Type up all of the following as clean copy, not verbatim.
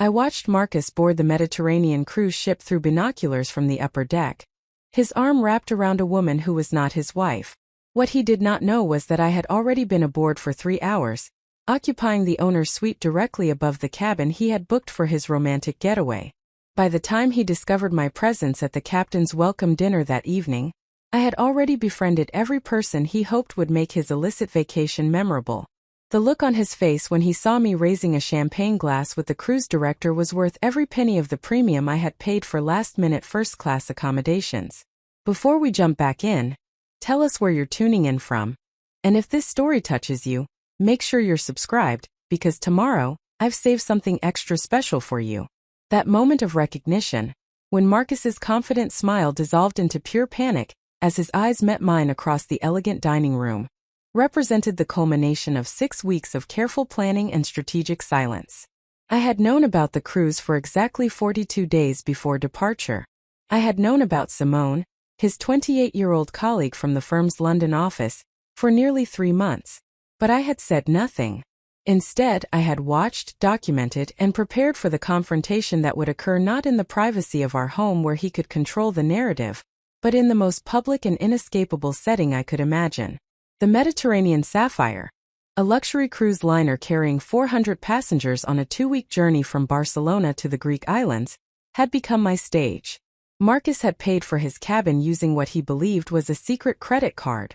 I watched Marcus board the Mediterranean cruise ship through binoculars from the upper deck, his arm wrapped around a woman who was not his wife. What he did not know was that I had already been aboard for 3 hours, occupying the owner's suite directly above the cabin he had booked for his romantic getaway. By the time he discovered my presence at the captain's welcome dinner that evening, I had already befriended every person he hoped would make his illicit vacation memorable. The look on his face when he saw me raising a champagne glass with the cruise director was worth every penny of the premium I had paid for last-minute first-class accommodations. Before we jump back in, tell us where you're tuning in from. And if this story touches you, make sure you're subscribed, because tomorrow, I've saved something extra special for you. That moment of recognition, when Marcus's confident smile dissolved into pure panic as his eyes met mine across the elegant dining room, represented the culmination of 6 weeks of careful planning and strategic silence. I had known about the cruise for exactly 42 days before departure. I had known about Simone, his 28-year-old colleague from the firm's London office, for nearly 3 months. But I had said nothing. Instead, I had watched, documented, and prepared for the confrontation that would occur not in the privacy of our home where he could control the narrative, but in the most public and inescapable setting I could imagine. The Mediterranean Sapphire, a luxury cruise liner carrying 400 passengers on a 2-week journey from Barcelona to the Greek islands, had become my stage. Marcus had paid for his cabin using what he believed was a secret credit card,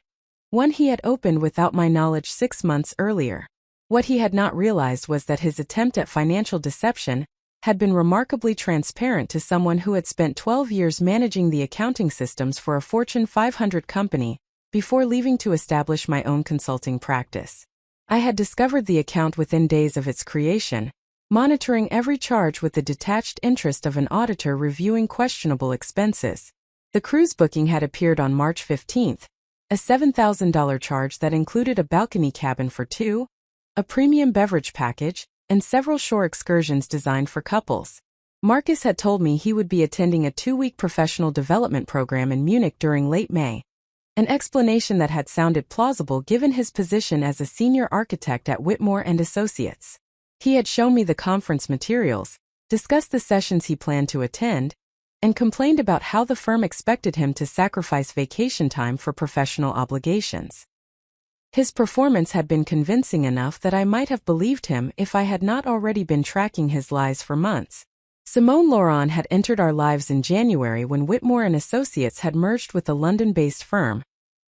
one he had opened without my knowledge 6 months earlier. What he had not realized was that his attempt at financial deception had been remarkably transparent to someone who had spent 12 years managing the accounting systems for a Fortune 500 company, before leaving to establish my own consulting practice. I had discovered the account within days of its creation, monitoring every charge with the detached interest of an auditor reviewing questionable expenses. The cruise booking had appeared on March 15th, a $7,000 charge that included a balcony cabin for 2, a premium beverage package, and several shore excursions designed for couples. Marcus had told me he would be attending a 2-week professional development program in Munich during late May, an explanation that had sounded plausible given his position as a senior architect at Whitmore and Associates. He had shown me the conference materials, discussed the sessions he planned to attend, and complained about how the firm expected him to sacrifice vacation time for professional obligations. His performance had been convincing enough that I might have believed him if I had not already been tracking his lies for months. Simone Laurent had entered our lives in January when Whitmore and Associates had merged with a London-based firm,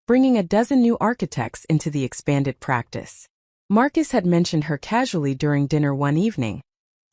bringing a dozen new architects into the expanded practice. Marcus had mentioned her casually during dinner one evening,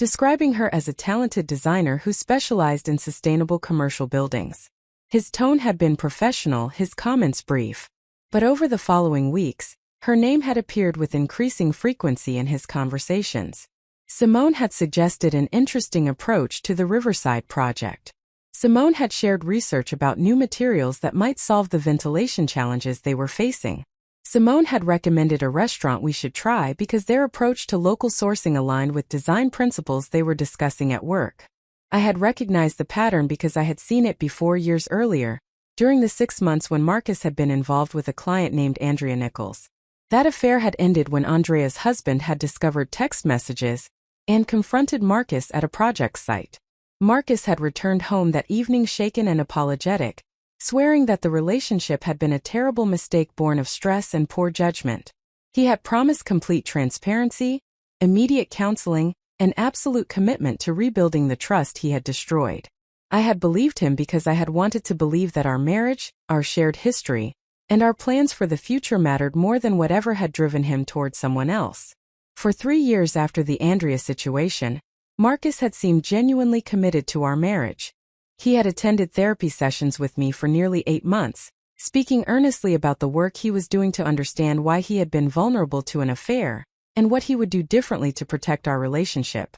describing her as a talented designer who specialized in sustainable commercial buildings. His tone had been professional, his comments brief. But over the following weeks, her name had appeared with increasing frequency in his conversations. Simone had suggested an interesting approach to the Riverside project. Simone had shared research about new materials that might solve the ventilation challenges they were facing. Simone had recommended a restaurant we should try because their approach to local sourcing aligned with design principles they were discussing at work. I had recognized the pattern because I had seen it before years earlier, during the 6 months when Marcus had been involved with a client named Andrea Nichols. That affair had ended when Andrea's husband had discovered text messages and confronted Marcus at a project site. Marcus had returned home that evening shaken and apologetic, swearing that the relationship had been a terrible mistake born of stress and poor judgment. He had promised complete transparency, immediate counseling, and absolute commitment to rebuilding the trust he had destroyed. I had believed him because I had wanted to believe that our marriage, our shared history, and our plans for the future mattered more than whatever had driven him toward someone else. For 3 years after the Andrea situation, Marcus had seemed genuinely committed to our marriage. He had attended therapy sessions with me for nearly 8 months, speaking earnestly about the work he was doing to understand why he had been vulnerable to an affair, and what he would do differently to protect our relationship.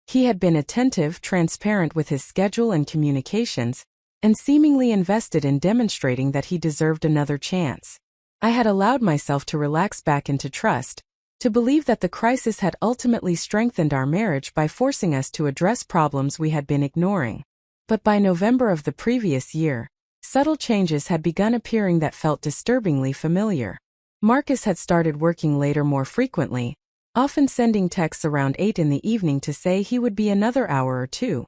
He had been attentive, transparent with his schedule and communications, and seemingly invested in demonstrating that he deserved another chance. I had allowed myself to relax back into trust, to believe that the crisis had ultimately strengthened our marriage by forcing us to address problems we had been ignoring. But by November of the previous year, subtle changes had begun appearing that felt disturbingly familiar. Marcus had started working later more frequently, often sending texts around 8 in the evening to say he would be another hour or two.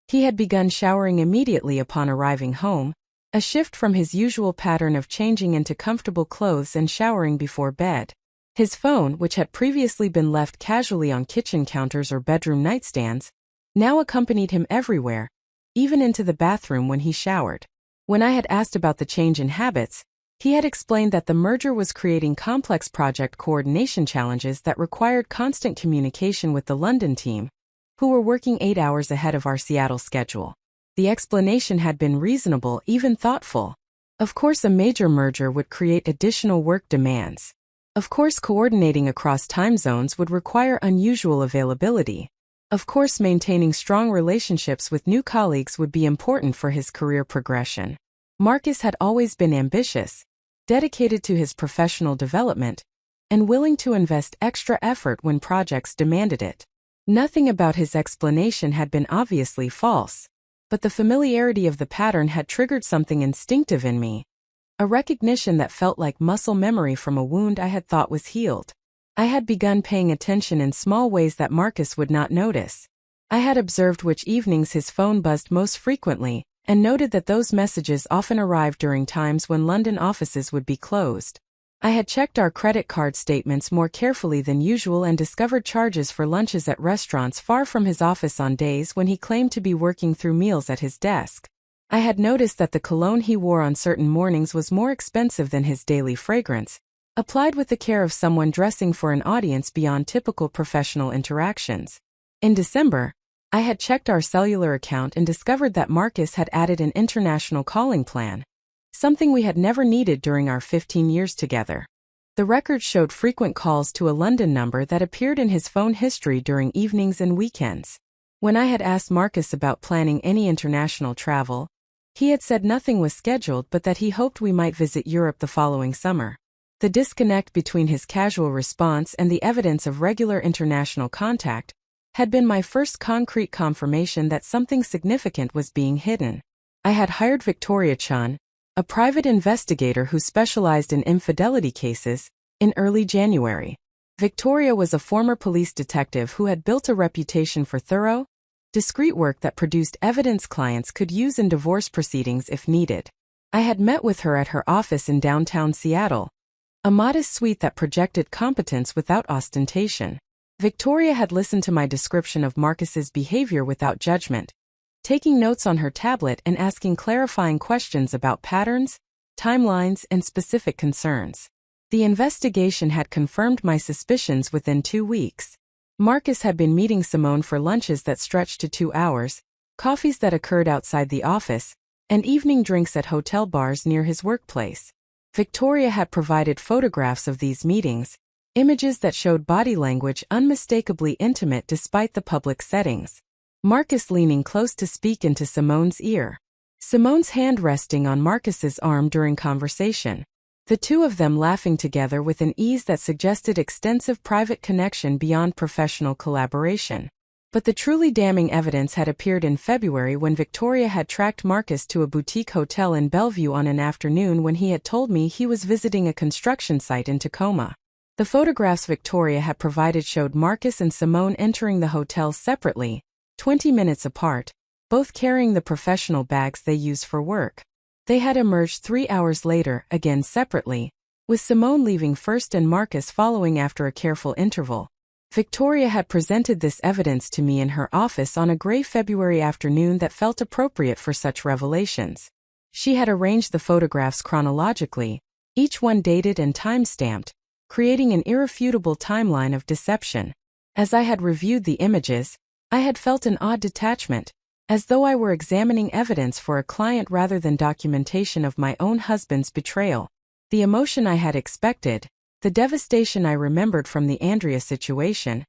He had begun showering immediately upon arriving home, a shift from his usual pattern of changing into comfortable clothes and showering before bed. His phone, which had previously been left casually on kitchen counters or bedroom nightstands, now accompanied him everywhere, even into the bathroom when he showered. When I had asked about the change in habits, he had explained that the merger was creating complex project coordination challenges that required constant communication with the London team, who were working 8 hours ahead of our Seattle schedule. The explanation had been reasonable, even thoughtful. Of course, a major merger would create additional work demands. Of course, coordinating across time zones would require unusual availability. Of course, maintaining strong relationships with new colleagues would be important for his career progression. Marcus had always been ambitious, dedicated to his professional development, and willing to invest extra effort when projects demanded it. Nothing about his explanation had been obviously false, but the familiarity of the pattern had triggered something instinctive in me, a recognition that felt like muscle memory from a wound I had thought was healed. I had begun paying attention in small ways that Marcus would not notice. I had observed which evenings his phone buzzed most frequently, and noted that those messages often arrived during times when London offices would be closed. I had checked our credit card statements more carefully than usual and discovered charges for lunches at restaurants far from his office on days when he claimed to be working through meals at his desk. I had noticed that the cologne he wore on certain mornings was more expensive than his daily fragrance, applied with the care of someone dressing for an audience beyond typical professional interactions. In December, I had checked our cellular account and discovered that Marcus had added an international calling plan, something we had never needed during our 15 years together. The record showed frequent calls to a London number that appeared in his phone history during evenings and weekends. When I had asked Marcus about planning any international travel, he had said nothing was scheduled but that he hoped we might visit Europe the following summer. The disconnect between his casual response and the evidence of regular international contact had been my first concrete confirmation that something significant was being hidden. I had hired Victoria Chun, a private investigator who specialized in infidelity cases, in early January. Victoria was a former police detective who had built a reputation for thorough, discreet work that produced evidence clients could use in divorce proceedings if needed. I had met with her at her office in downtown Seattle, a modest suite that projected competence without ostentation. Victoria had listened to my description of Marcus's behavior without judgment, taking notes on her tablet and asking clarifying questions about patterns, timelines, and specific concerns. The investigation had confirmed my suspicions within 2 weeks. Marcus had been meeting Simone for lunches that stretched to 2 hours, coffees that occurred outside the office, and evening drinks at hotel bars near his workplace. Victoria had provided photographs of these meetings, images that showed body language unmistakably intimate despite the public settings. Marcus leaning close to speak into Simone's ear. Simone's hand resting on Marcus's arm during conversation. The two of them laughing together with an ease that suggested extensive private connection beyond professional collaboration. But the truly damning evidence had appeared in February when Victoria had tracked Marcus to a boutique hotel in Bellevue on an afternoon when he had told me he was visiting a construction site in Tacoma. The photographs Victoria had provided showed Marcus and Simone entering the hotel separately, 20 minutes apart, both carrying the professional bags they use for work. They had emerged 3 hours later, again separately, with Simone leaving first and Marcus following after a careful interval. Victoria had presented this evidence to me in her office on a gray February afternoon that felt appropriate for such revelations. She had arranged the photographs chronologically, each one dated and time-stamped, creating an irrefutable timeline of deception. As I had reviewed the images, I had felt an odd detachment, as though I were examining evidence for a client rather than documentation of my own husband's betrayal. The emotion I had expected, the devastation I remembered from the Andrea situation,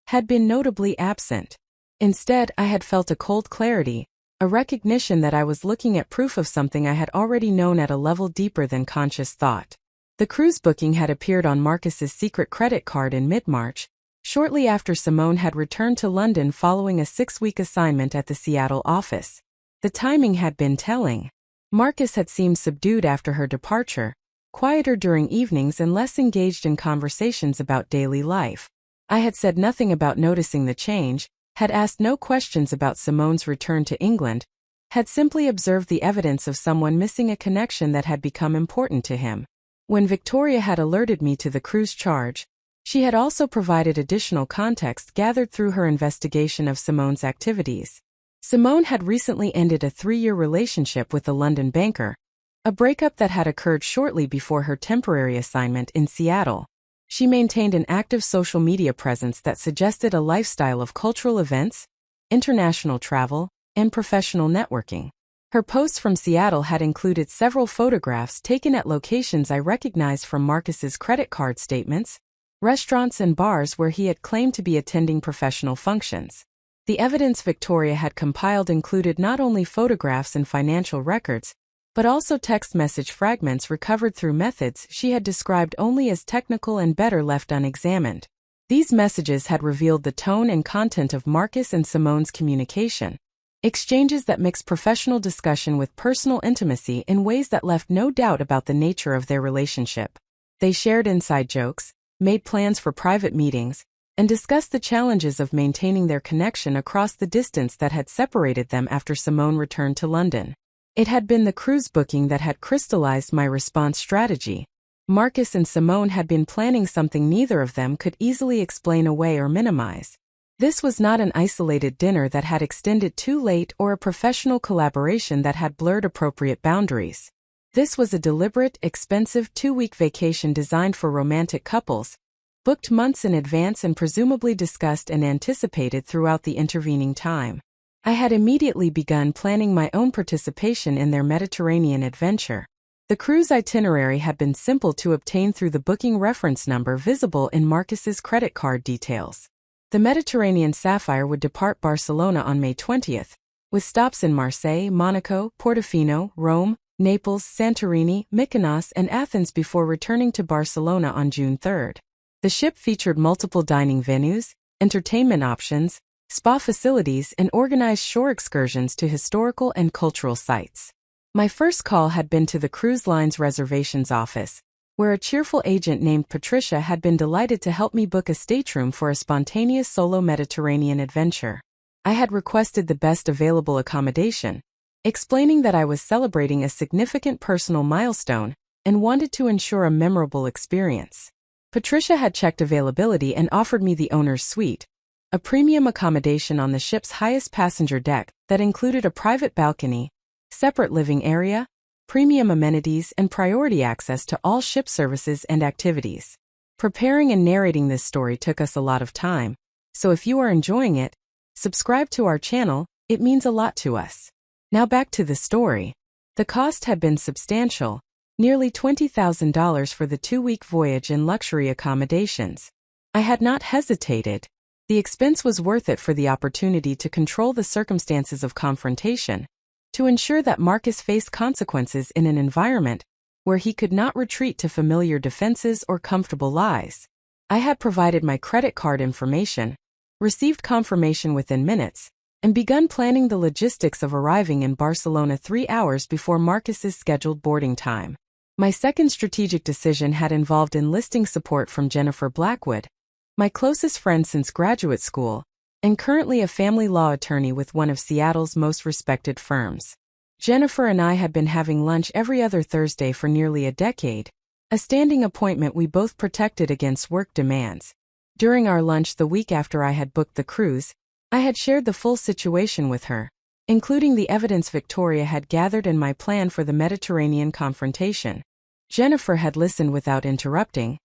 had been notably absent. Instead, I had felt a cold clarity, a recognition that I was looking at proof of something I had already known at a level deeper than conscious thought. The cruise booking had appeared on Marcus's secret credit card in mid-March, shortly after Simone had returned to London following a 6-week assignment at the Seattle office. The timing had been telling. Marcus had seemed subdued after her departure, quieter during evenings and less engaged in conversations about daily life. I had said nothing about noticing the change, had asked no questions about Simone's return to England, had simply observed the evidence of someone missing a connection that had become important to him. When Victoria had alerted me to the cruise charge, she had also provided additional context gathered through her investigation of Simone's activities. Simone had recently ended a 3-year relationship with a London banker, a breakup that had occurred shortly before her temporary assignment in Seattle. She maintained an active social media presence that suggested a lifestyle of cultural events, international travel, and professional networking. Her posts from Seattle had included several photographs taken at locations I recognized from Marcus's credit card statements, restaurants and bars where he had claimed to be attending professional functions. The evidence Victoria had compiled included not only photographs and financial records, but also text message fragments recovered through methods she had described only as technical and better left unexamined. These messages had revealed the tone and content of Marcus and Simone's communication, exchanges that mixed professional discussion with personal intimacy in ways that left no doubt about the nature of their relationship. They shared inside jokes, made plans for private meetings, and discussed the challenges of maintaining their connection across the distance that had separated them after Simone returned to London. It had been the cruise booking that had crystallized my response strategy. Marcus and Simone had been planning something neither of them could easily explain away or minimize. This was not an isolated dinner that had extended too late or a professional collaboration that had blurred appropriate boundaries. This was a deliberate, expensive 2-week vacation designed for romantic couples, booked months in advance and presumably discussed and anticipated throughout the intervening time. I had immediately begun planning my own participation in their Mediterranean adventure. The cruise itinerary had been simple to obtain through the booking reference number visible in Marcus's credit card details. The Mediterranean Sapphire would depart Barcelona on May 20th, with stops in Marseille, Monaco, Portofino, Rome, Naples, Santorini, Mykonos, and Athens before returning to Barcelona on June 3rd. The ship featured multiple dining venues, entertainment options, spa facilities, and organized shore excursions to historical and cultural sites. My first call had been to the cruise line's reservations office, where a cheerful agent named Patricia had been delighted to help me book a stateroom for a spontaneous solo Mediterranean adventure. I had requested the best available accommodation, explaining that I was celebrating a significant personal milestone and wanted to ensure a memorable experience. Patricia had checked availability and offered me the owner's suite, a premium accommodation on the ship's highest passenger deck that included a private balcony, separate living area, premium amenities, and priority access to all ship services and activities. Preparing and narrating this story took us a lot of time, so if you are enjoying it, subscribe to our channel, it means a lot to us. Now back to the story. The cost had been substantial, nearly $20,000 for the 2-week voyage and luxury accommodations. I had not hesitated. The expense was worth it for the opportunity to control the circumstances of confrontation, to ensure that Marcus faced consequences in an environment where he could not retreat to familiar defenses or comfortable lies. I had provided my credit card information, received confirmation within minutes, and begun planning the logistics of arriving in Barcelona 3 hours before Marcus's scheduled boarding time. My second strategic decision had involved enlisting support from Jennifer Blackwood, my closest friend since graduate school, and currently a family law attorney with one of Seattle's most respected firms. Jennifer and I had been having lunch every other Thursday for nearly a decade, a standing appointment we both protected against work demands. During our lunch the week after I had booked the cruise, I had shared the full situation with her, including the evidence Victoria had gathered and my plan for the Mediterranean confrontation. Jennifer had listened without interrupting,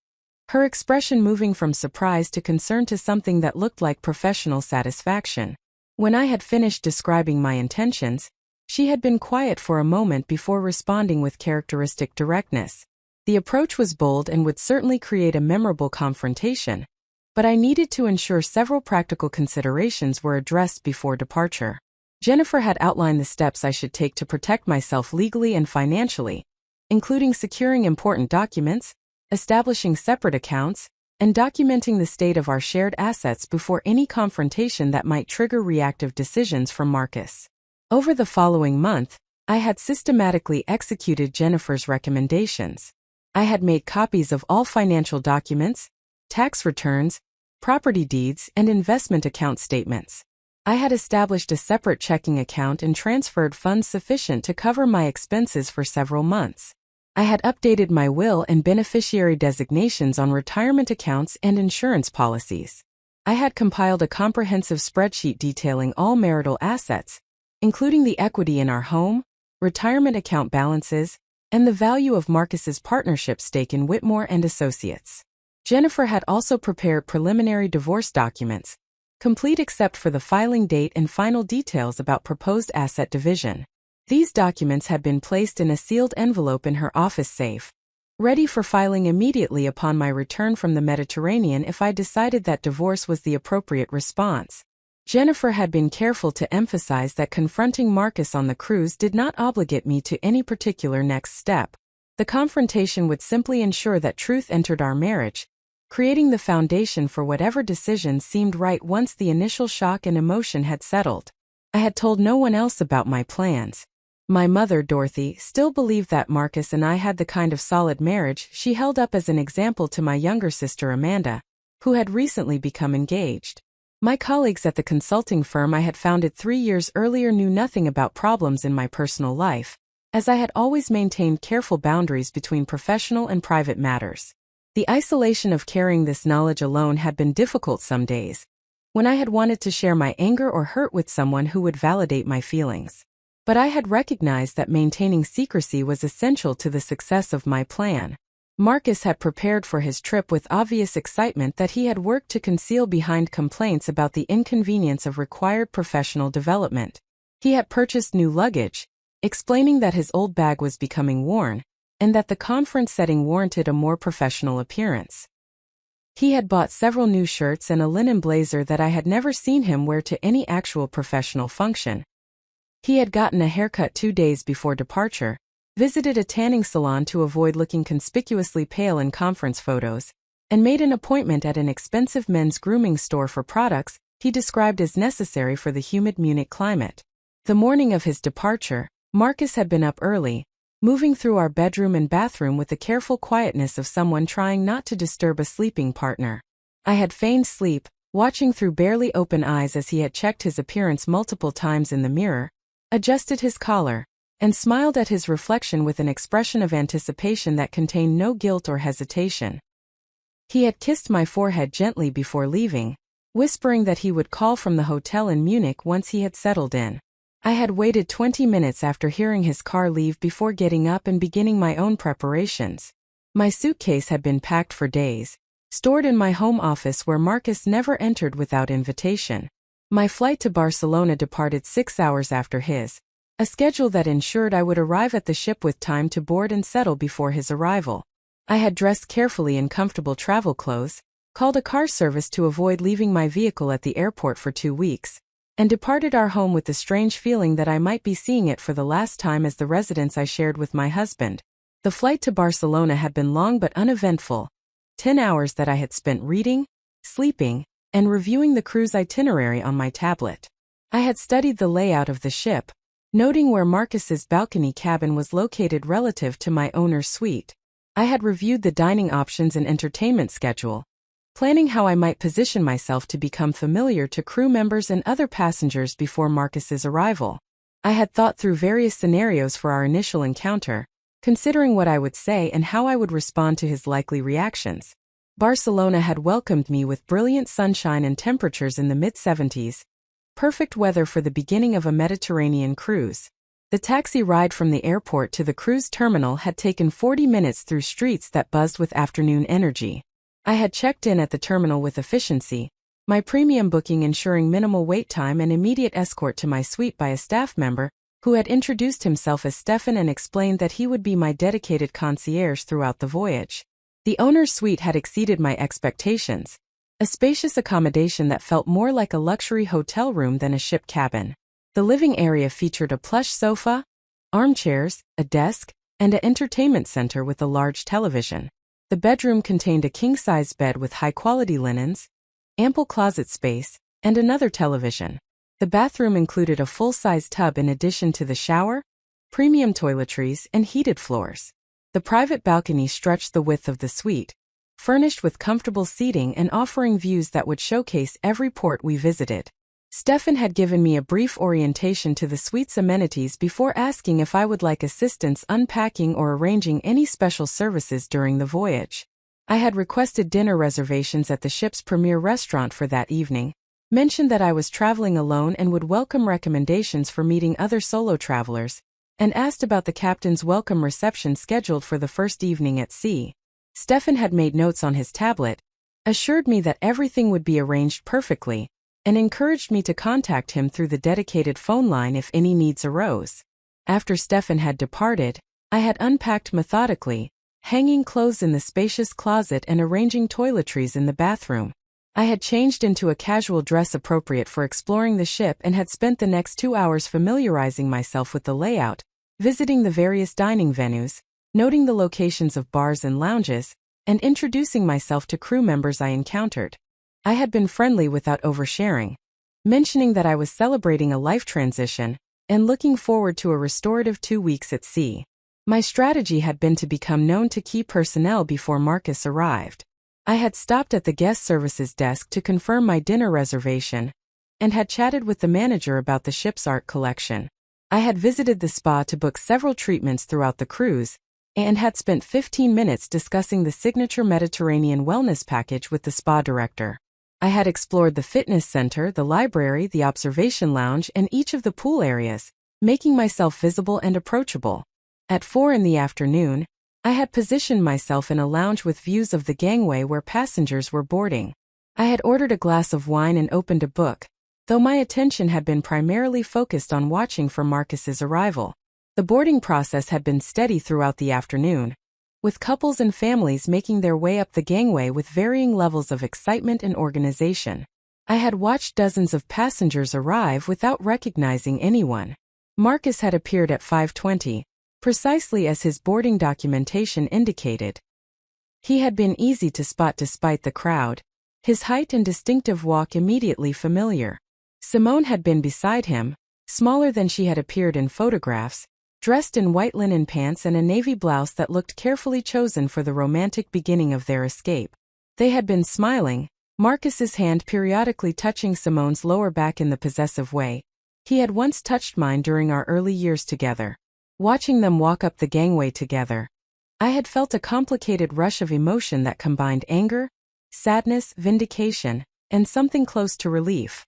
her expression moving from surprise to concern to something that looked like professional satisfaction. When I had finished describing my intentions, she had been quiet for a moment before responding with characteristic directness. The approach was bold and would certainly create a memorable confrontation, but I needed to ensure several practical considerations were addressed before departure. Jennifer had outlined the steps I should take to protect myself legally and financially, including securing important documents, establishing separate accounts, and documenting the state of our shared assets before any confrontation that might trigger reactive decisions from Marcus. Over the following month, I had systematically executed Jennifer's recommendations. I had made copies of all financial documents, tax returns, property deeds, and investment account statements. I had established a separate checking account and transferred funds sufficient to cover my expenses for several months. I had updated my will and beneficiary designations on retirement accounts and insurance policies. I had compiled a comprehensive spreadsheet detailing all marital assets, including the equity in our home, retirement account balances, and the value of Marcus's partnership stake in Whitmore and Associates. Jennifer had also prepared preliminary divorce documents, complete except for the filing date and final details about proposed asset division. These documents had been placed in a sealed envelope in her office safe, ready for filing immediately upon my return from the Mediterranean if I decided that divorce was the appropriate response. Jennifer had been careful to emphasize that confronting Marcus on the cruise did not obligate me to any particular next step. The confrontation would simply ensure that truth entered our marriage, creating the foundation for whatever decision seemed right once the initial shock and emotion had settled. I had told no one else about my plans. My mother, Dorothy, still believed that Marcus and I had the kind of solid marriage she held up as an example to my younger sister Amanda, who had recently become engaged. My colleagues at the consulting firm I had founded 3 years earlier knew nothing about problems in my personal life, as I had always maintained careful boundaries between professional and private matters. The isolation of carrying this knowledge alone had been difficult some days, when I had wanted to share my anger or hurt with someone who would validate my feelings. But I had recognized that maintaining secrecy was essential to the success of my plan. Marcus had prepared for his trip with obvious excitement that he had worked to conceal behind complaints about the inconvenience of required professional development. He had purchased new luggage, explaining that his old bag was becoming worn, and that the conference setting warranted a more professional appearance. He had bought several new shirts and a linen blazer that I had never seen him wear to any actual professional function. He had gotten a haircut 2 days before departure, visited a tanning salon to avoid looking conspicuously pale in conference photos, and made an appointment at an expensive men's grooming store for products he described as necessary for the humid Munich climate. The morning of his departure, Marcus had been up early, moving through our bedroom and bathroom with the careful quietness of someone trying not to disturb a sleeping partner. I had feigned sleep, watching through barely open eyes as he had checked his appearance multiple times in the mirror, adjusted his collar, and smiled at his reflection with an expression of anticipation that contained no guilt or hesitation. He had kissed my forehead gently before leaving, whispering that he would call from the hotel in Munich once he had settled in. I had waited 20 minutes after hearing his car leave before getting up and beginning my own preparations. My suitcase had been packed for days, stored in my home office where Marcus never entered without invitation. My flight to Barcelona departed 6 hours after his, a schedule that ensured I would arrive at the ship with time to board and settle before his arrival. I had dressed carefully in comfortable travel clothes, called a car service to avoid leaving my vehicle at the airport for 2 weeks, and departed our home with the strange feeling that I might be seeing it for the last time as the residence I shared with my husband. The flight to Barcelona had been long but uneventful, 10 hours that I had spent reading, sleeping, and reviewing the cruise itinerary on my tablet. I had studied the layout of the ship, noting where Marcus's balcony cabin was located relative to my owner's suite. I had reviewed the dining options and entertainment schedule, planning how I might position myself to become familiar to crew members and other passengers before Marcus's arrival. I had thought through various scenarios for our initial encounter, considering what I would say and how I would respond to his likely reactions. Barcelona had welcomed me with brilliant sunshine and temperatures in the mid-70s, perfect weather for the beginning of a Mediterranean cruise. The taxi ride from the airport to the cruise terminal had taken 40 minutes through streets that buzzed with afternoon energy. I had checked in at the terminal with efficiency, my premium booking ensuring minimal wait time and immediate escort to my suite by a staff member who had introduced himself as Stefan and explained that he would be my dedicated concierge throughout the voyage. The owner's suite had exceeded my expectations, a spacious accommodation that felt more like a luxury hotel room than a ship cabin. The living area featured a plush sofa, armchairs, a desk, and an entertainment center with a large television. The bedroom contained a king-size bed with high-quality linens, ample closet space, and another television. The bathroom included a full-size tub in addition to the shower, premium toiletries, and heated floors. The private balcony stretched the width of the suite, furnished with comfortable seating and offering views that would showcase every port we visited. Stefan had given me a brief orientation to the suite's amenities before asking if I would like assistance unpacking or arranging any special services during the voyage. I had requested dinner reservations at the ship's premier restaurant for that evening, mentioned that I was traveling alone and would welcome recommendations for meeting other solo travelers, and asked about the captain's welcome reception scheduled for the first evening at sea. Stefan had made notes on his tablet, assured me that everything would be arranged perfectly, and encouraged me to contact him through the dedicated phone line if any needs arose. After Stefan had departed, I had unpacked methodically, hanging clothes in the spacious closet and arranging toiletries in the bathroom. I had changed into a casual dress appropriate for exploring the ship and had spent the next 2 hours familiarizing myself with the layout, visiting the various dining venues, noting the locations of bars and lounges, and introducing myself to crew members I encountered. I had been friendly without oversharing, mentioning that I was celebrating a life transition and looking forward to a restorative 2 weeks at sea. My strategy had been to become known to key personnel before Marcus arrived. I had stopped at the guest services desk to confirm my dinner reservation and had chatted with the manager about the ship's art collection. I had visited the spa to book several treatments throughout the cruise and had spent 15 minutes discussing the signature Mediterranean wellness package with the spa director. I had explored the fitness center, the library, the observation lounge, and each of the pool areas, making myself visible and approachable. At 4 in the afternoon, I had positioned myself in a lounge with views of the gangway where passengers were boarding. I had ordered a glass of wine and opened a book, though my attention had been primarily focused on watching for Marcus's arrival. The boarding process had been steady throughout the afternoon, with couples and families making their way up the gangway with varying levels of excitement and organization. I had watched dozens of passengers arrive without recognizing anyone. Marcus had appeared at 5:20, precisely as his boarding documentation indicated. He had been easy to spot despite the crowd, his height and distinctive walk immediately familiar. Simone had been beside him, smaller than she had appeared in photographs, dressed in white linen pants and a navy blouse that looked carefully chosen for the romantic beginning of their escape. They had been smiling, Marcus's hand periodically touching Simone's lower back in the possessive way. He had once touched mine during our early years together. Watching them walk up the gangway together, I had felt a complicated rush of emotion that combined anger, sadness, vindication, and something close to relief.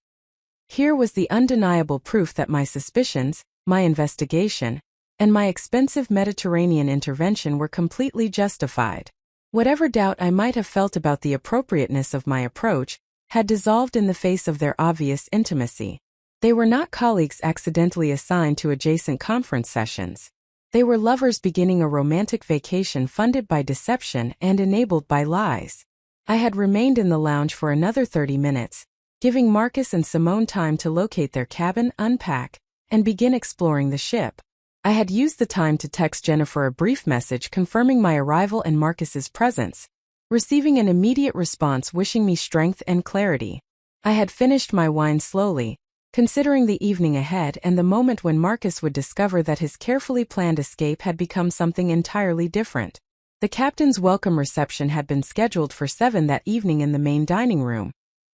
Here was the undeniable proof that my suspicions, my investigation, and my expensive Mediterranean intervention were completely justified. Whatever doubt I might have felt about the appropriateness of my approach had dissolved in the face of their obvious intimacy. They were not colleagues accidentally assigned to adjacent conference sessions. They were lovers beginning a romantic vacation funded by deception and enabled by lies. I had remained in the lounge for another 30 minutes, giving Marcus and Simone time to locate their cabin, unpack, and begin exploring the ship. I had used the time to text Jennifer a brief message confirming my arrival and Marcus's presence, receiving an immediate response wishing me strength and clarity. I had finished my wine slowly, considering the evening ahead and the moment when Marcus would discover that his carefully planned escape had become something entirely different. The captain's welcome reception had been scheduled for 7 that evening in the main dining room,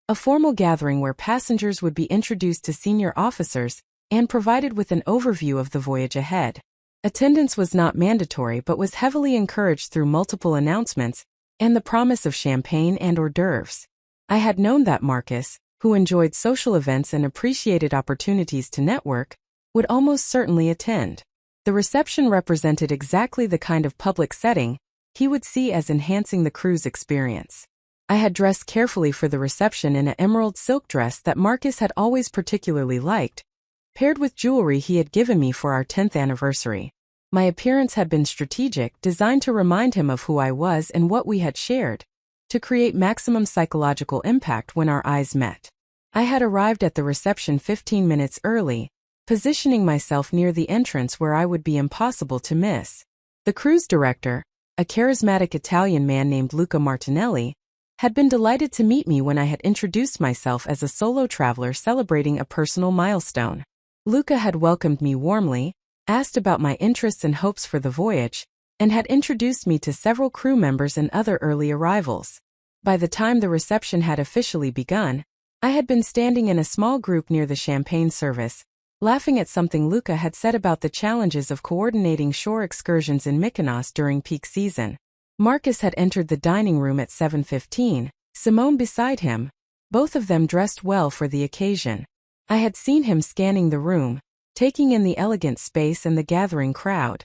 a formal gathering where passengers would be introduced to senior officers and provided with an overview of the voyage ahead. Attendance was not mandatory but was heavily encouraged through multiple announcements and the promise of champagne and hors d'oeuvres. I had known that Marcus, who enjoyed social events and appreciated opportunities to network, would almost certainly attend. The reception represented exactly the kind of public setting he would see as enhancing the cruise experience. I had dressed carefully for the reception in an emerald silk dress that Marcus had always particularly liked, paired with jewelry he had given me for our 10th anniversary. My appearance had been strategic, designed to remind him of who I was and what we had shared, to create maximum psychological impact when our eyes met. I had arrived at the reception 15 minutes early, positioning myself near the entrance where I would be impossible to miss. The cruise director, a charismatic Italian man named Luca Martinelli, had been delighted to meet me when I had introduced myself as a solo traveler celebrating a personal milestone. Luca had welcomed me warmly, asked about my interests and hopes for the voyage, and had introduced me to several crew members and other early arrivals. By the time the reception had officially begun, I had been standing in a small group near the champagne service, laughing at something Luca had said about the challenges of coordinating shore excursions in Mykonos during peak season. Marcus had entered the dining room at 7:15, Simone beside him, both of them dressed well for the occasion. I had seen him scanning the room, taking in the elegant space and the gathering crowd.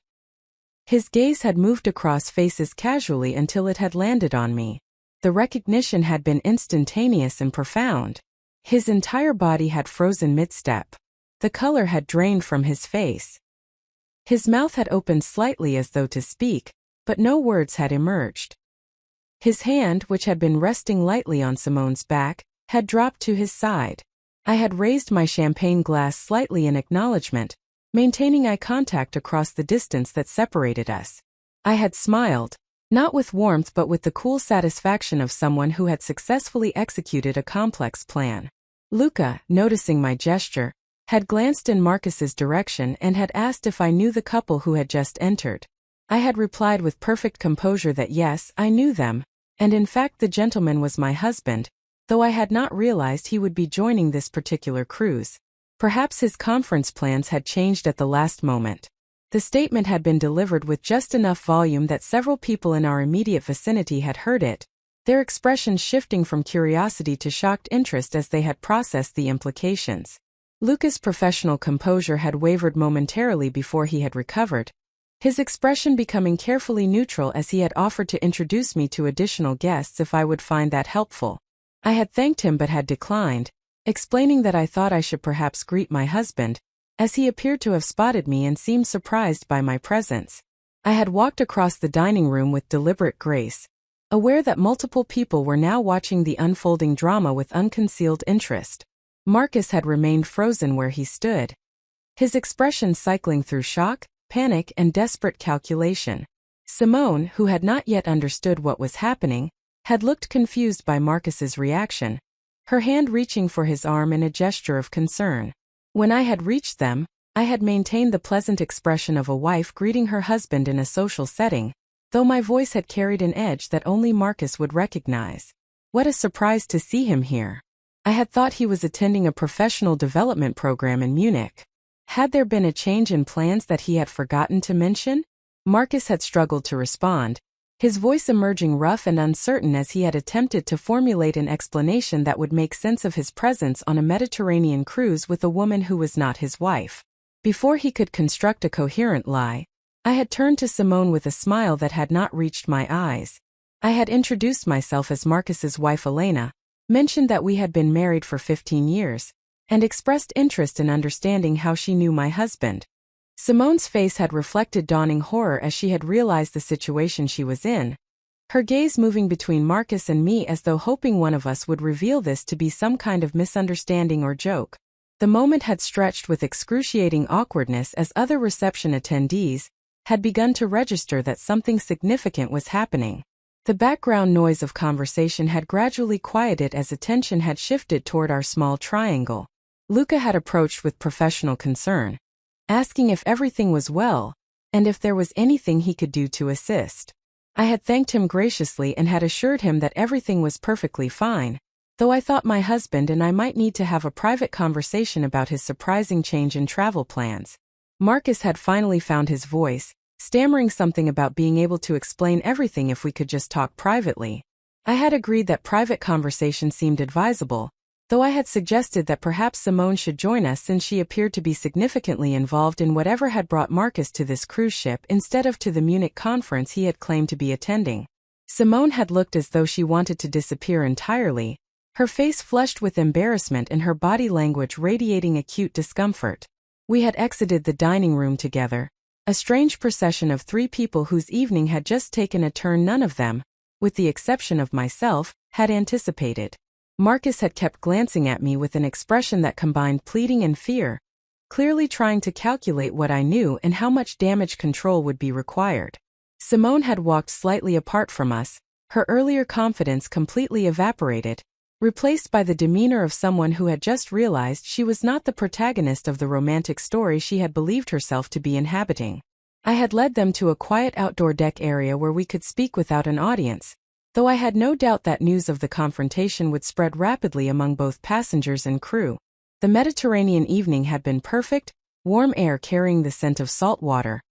His gaze had moved across faces casually until it had landed on me. The recognition had been instantaneous and profound. His entire body had frozen mid-step. The color had drained from his face. His mouth had opened slightly as though to speak, but no words had emerged. His hand, which had been resting lightly on Simone's back, had dropped to his side. I had raised my champagne glass slightly in acknowledgement, maintaining eye contact across the distance that separated us. I had smiled, not with warmth but with the cool satisfaction of someone who had successfully executed a complex plan. Luca, noticing my gesture, had glanced in Marcus's direction and had asked if I knew the couple who had just entered. I had replied with perfect composure that yes, I knew them, and in fact the gentleman was my husband, though I had not realized he would be joining this particular cruise. Perhaps his conference plans had changed at the last moment. The statement had been delivered with just enough volume that several people in our immediate vicinity had heard it, their expressions shifting from curiosity to shocked interest as they had processed the implications. Luca's professional composure had wavered momentarily before he had recovered, his expression becoming carefully neutral as he had offered to introduce me to additional guests if I would find that helpful. I had thanked him but had declined, explaining that I thought I should perhaps greet my husband, as he appeared to have spotted me and seemed surprised by my presence. I had walked across the dining room with deliberate grace, aware that multiple people were now watching the unfolding drama with unconcealed interest. Marcus had remained frozen where he stood, his expression cycling through shock, panic, and desperate calculation. Simone, who had not yet understood what was happening, had looked confused by Marcus's reaction, her hand reaching for his arm in a gesture of concern. When I had reached them, I had maintained the pleasant expression of a wife greeting her husband in a social setting, though my voice had carried an edge that only Marcus would recognize. What a surprise to see him here. I had thought he was attending a professional development program in Munich. Had there been a change in plans that he had forgotten to mention? Marcus had struggled to respond, his voice emerging rough and uncertain as he had attempted to formulate an explanation that would make sense of his presence on a Mediterranean cruise with a woman who was not his wife. Before he could construct a coherent lie, I had turned to Simone with a smile that had not reached my eyes. I had introduced myself as Marcus's wife Elena, mentioned that we had been married for 15 years, and expressed interest in understanding how she knew my husband. Simone's face had reflected dawning horror as she had realized the situation she was in, her gaze moving between Marcus and me as though hoping one of us would reveal this to be some kind of misunderstanding or joke. The moment had stretched with excruciating awkwardness as other reception attendees had begun to register that something significant was happening. The background noise of conversation had gradually quieted as attention had shifted toward our small triangle. Luca had approached with professional concern, asking if everything was well, and if there was anything he could do to assist. I had thanked him graciously and had assured him that everything was perfectly fine, though I thought my husband and I might need to have a private conversation about his surprising change in travel plans. Marcus had finally found his voice, stammering something about being able to explain everything if we could just talk privately. I had agreed that private conversation seemed advisable, though I had suggested that perhaps Simone should join us since she appeared to be significantly involved in whatever had brought Marcus to this cruise ship instead of to the Munich conference he had claimed to be attending. Simone had looked as though she wanted to disappear entirely, her face flushed with embarrassment and her body language radiating acute discomfort. We had exited the dining room together, a strange procession of three people whose evening had just taken a turn none of them, with the exception of myself, had anticipated. Marcus had kept glancing at me with an expression that combined pleading and fear, clearly trying to calculate what I knew and how much damage control would be required. Simone had walked slightly apart from us, her earlier confidence completely evaporated, replaced by the demeanor of someone who had just realized she was not the protagonist of the romantic story she had believed herself to be inhabiting. I had led them to a quiet outdoor deck area where we could speak without an audience, though I had no doubt that news of the confrontation would spread rapidly among both passengers and crew. The Mediterranean evening had been perfect, warm air carrying the scent of salt water,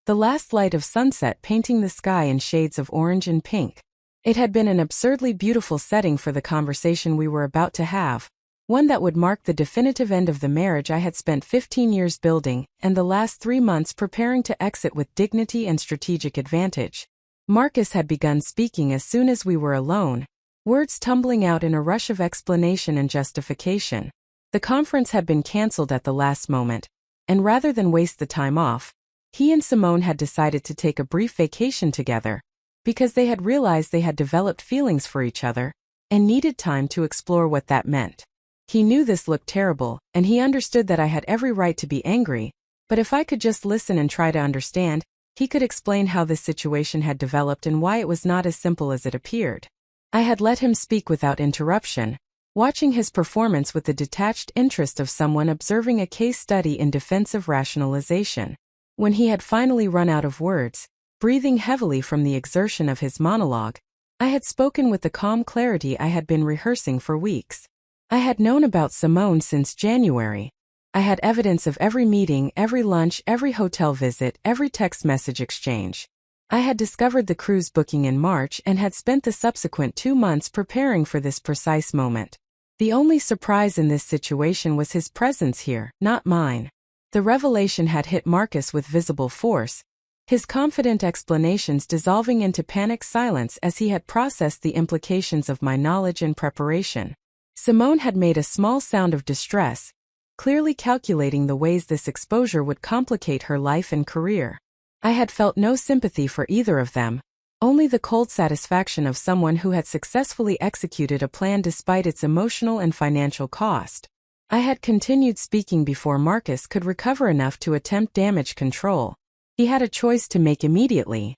the last light of sunset painting the sky in shades of orange and pink. It had been an absurdly beautiful setting for the conversation we were about to have, one that would mark the definitive end of the marriage I had spent 15 years building and the last 3 months preparing to exit with dignity and strategic advantage. Marcus had begun speaking as soon as we were alone, words tumbling out in a rush of explanation and justification. The conference had been cancelled at the last moment, and rather than waste the time off, he and Simone had decided to take a brief vacation together, because they had realized they had developed feelings for each other, and needed time to explore what that meant. He knew this looked terrible, and he understood that I had every right to be angry, but if I could just listen and try to understand, he could explain how this situation had developed and why it was not as simple as it appeared. I had let him speak without interruption, watching his performance with the detached interest of someone observing a case study in defensive rationalization. When he had finally run out of words, breathing heavily from the exertion of his monologue, I had spoken with the calm clarity I had been rehearsing for weeks. I had known about Simone since January. I had evidence of every meeting, every lunch, every hotel visit, every text message exchange. I had discovered the cruise booking in March and had spent the subsequent 2 months preparing for this precise moment. The only surprise in this situation was his presence here, not mine. The revelation had hit Marcus with visible force, his confident explanations dissolving into panic silence as he had processed the implications of my knowledge and preparation. Simone had made a small sound of distress, clearly calculating the ways this exposure would complicate her life and career. I had felt no sympathy for either of them, only the cold satisfaction of someone who had successfully executed a plan despite its emotional and financial cost. I had continued speaking before Marcus could recover enough to attempt damage control. He had a choice to make immediately.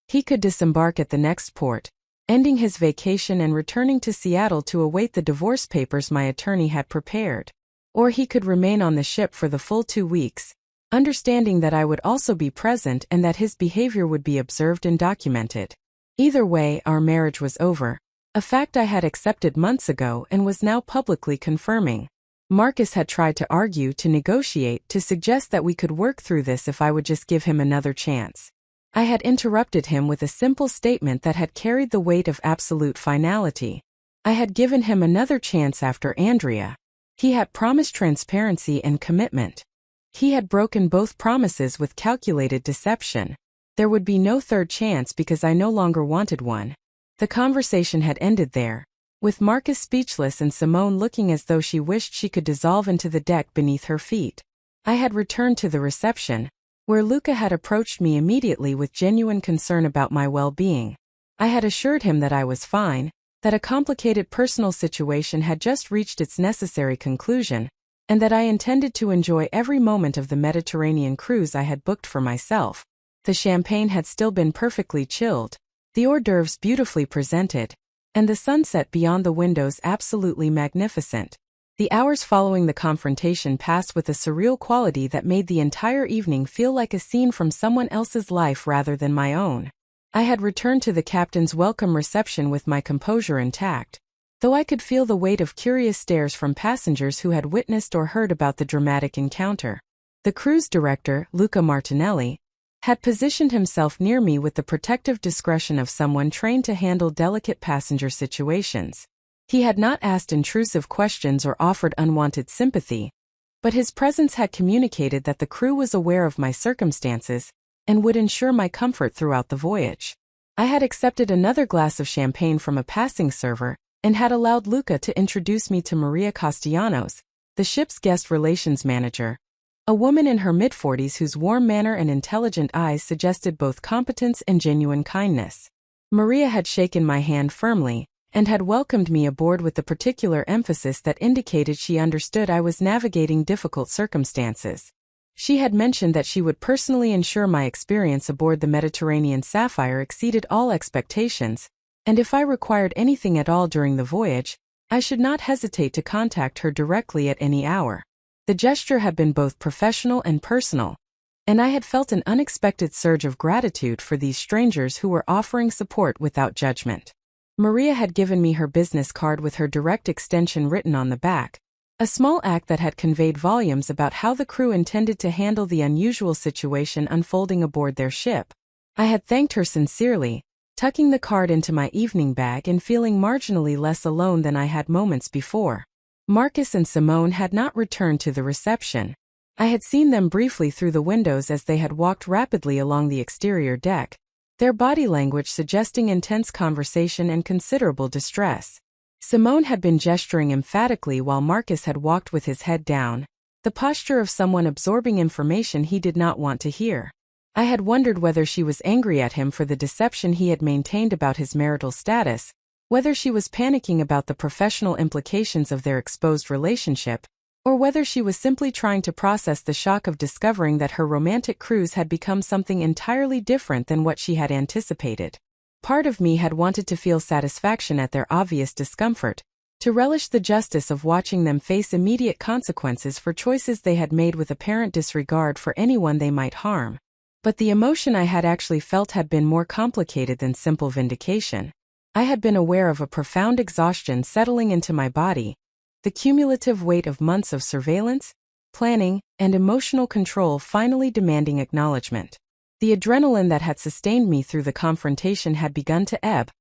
He could disembark at the next port, ending his vacation and returning to Seattle to await the divorce papers my attorney had prepared. Or he could remain on the ship for the full 2 weeks, understanding that I would also be present and that his behavior would be observed and documented. Either way, our marriage was over, a fact I had accepted months ago and was now publicly confirming. Marcus had tried to argue, to negotiate, to suggest that we could work through this if I would just give him another chance. I had interrupted him with a simple statement that had carried the weight of absolute finality. I had given him another chance after Andrea. He had promised transparency and commitment. He had broken both promises with calculated deception. There would be no third chance because I no longer wanted one. The conversation had ended there, with Marcus speechless and Simone looking as though she wished she could dissolve into the deck beneath her feet. I had returned to the reception, where Luca had approached me immediately with genuine concern about my well-being. I had assured him that I was fine, that a complicated personal situation had just reached its necessary conclusion, and that I intended to enjoy every moment of the Mediterranean cruise I had booked for myself. The champagne had still been perfectly chilled, the hors d'oeuvres beautifully presented, and the sunset beyond the windows absolutely magnificent. The hours following the confrontation passed with a surreal quality that made the entire evening feel like a scene from someone else's life rather than my own. I had returned to the captain's welcome reception with my composure intact, though I could feel the weight of curious stares from passengers who had witnessed or heard about the dramatic encounter. The cruise director, Luca Martinelli, had positioned himself near me with the protective discretion of someone trained to handle delicate passenger situations. He had not asked intrusive questions or offered unwanted sympathy, but his presence had communicated that the crew was aware of my circumstances and would ensure my comfort throughout the voyage. I had accepted another glass of champagne from a passing server and had allowed Luca to introduce me to Maria Castellanos, the ship's guest relations manager, a woman in her mid-40s whose warm manner and intelligent eyes suggested both competence and genuine kindness. Maria had shaken my hand firmly and had welcomed me aboard with the particular emphasis that indicated she understood I was navigating difficult circumstances. She had mentioned that she would personally ensure my experience aboard the Mediterranean Sapphire exceeded all expectations, and if I required anything at all during the voyage, I should not hesitate to contact her directly at any hour. The gesture had been both professional and personal, and I had felt an unexpected surge of gratitude for these strangers who were offering support without judgment. Maria had given me her business card with her direct extension written on the back, a small act that had conveyed volumes about how the crew intended to handle the unusual situation unfolding aboard their ship. I had thanked her sincerely, tucking the card into my evening bag and feeling marginally less alone than I had moments before. Marcus and Simone had not returned to the reception. I had seen them briefly through the windows as they had walked rapidly along the exterior deck, their body language suggesting intense conversation and considerable distress. Simone had been gesturing emphatically while Marcus had walked with his head down, the posture of someone absorbing information he did not want to hear. I had wondered whether she was angry at him for the deception he had maintained about his marital status, whether she was panicking about the professional implications of their exposed relationship, or whether she was simply trying to process the shock of discovering that her romantic cruise had become something entirely different than what she had anticipated. Part of me had wanted to feel satisfaction at their obvious discomfort, to relish the justice of watching them face immediate consequences for choices they had made with apparent disregard for anyone they might harm. But the emotion I had actually felt had been more complicated than simple vindication. I had been aware of a profound exhaustion settling into my body, the cumulative weight of months of surveillance, planning, and emotional control finally demanding acknowledgement. The adrenaline that had sustained me through the confrontation had begun to ebb,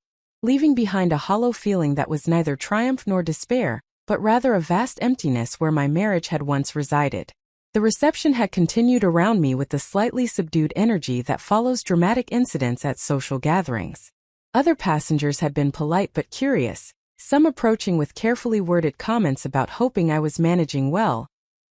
leaving behind a hollow feeling that was neither triumph nor despair, but rather a vast emptiness where my marriage had once resided. The reception had continued around me with the slightly subdued energy that follows dramatic incidents at social gatherings. Other passengers had been polite but curious, some approaching with carefully worded comments about hoping I was managing well,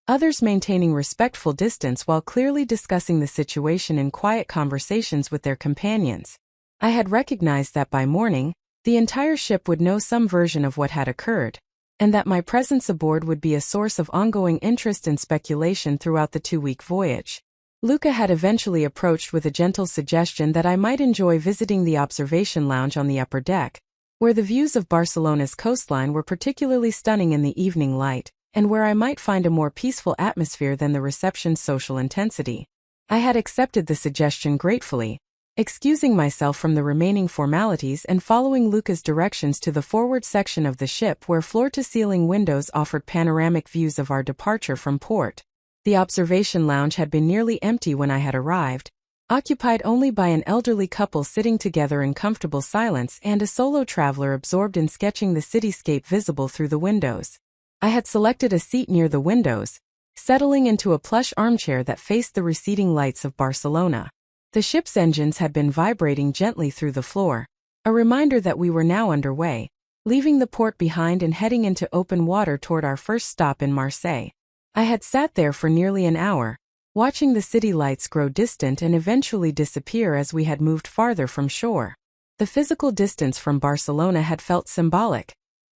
others maintaining respectful distance while clearly discussing the situation in quiet conversations with their companions. I had recognized that by morning, the entire ship would know some version of what had occurred, and that my presence aboard would be a source of ongoing interest and speculation throughout the 2-week voyage. Luca had eventually approached with a gentle suggestion that I might enjoy visiting the observation lounge on the upper deck, where the views of Barcelona's coastline were particularly stunning in the evening light, and where I might find a more peaceful atmosphere than the reception's social intensity. I had accepted the suggestion gratefully, excusing myself from the remaining formalities and following Luca's directions to the forward section of the ship where floor-to-ceiling windows offered panoramic views of our departure from port. The observation lounge had been nearly empty when I had arrived, occupied only by an elderly couple sitting together in comfortable silence and a solo traveler absorbed in sketching the cityscape visible through the windows. I had selected a seat near the windows, settling into a plush armchair that faced the receding lights of Barcelona. The ship's engines had been vibrating gently through the floor, a reminder that we were now underway, leaving the port behind and heading into open water toward our first stop in Marseille. I had sat there for nearly an hour, watching the city lights grow distant and eventually disappear as we had moved farther from shore. The physical distance from Barcelona had felt symbolic,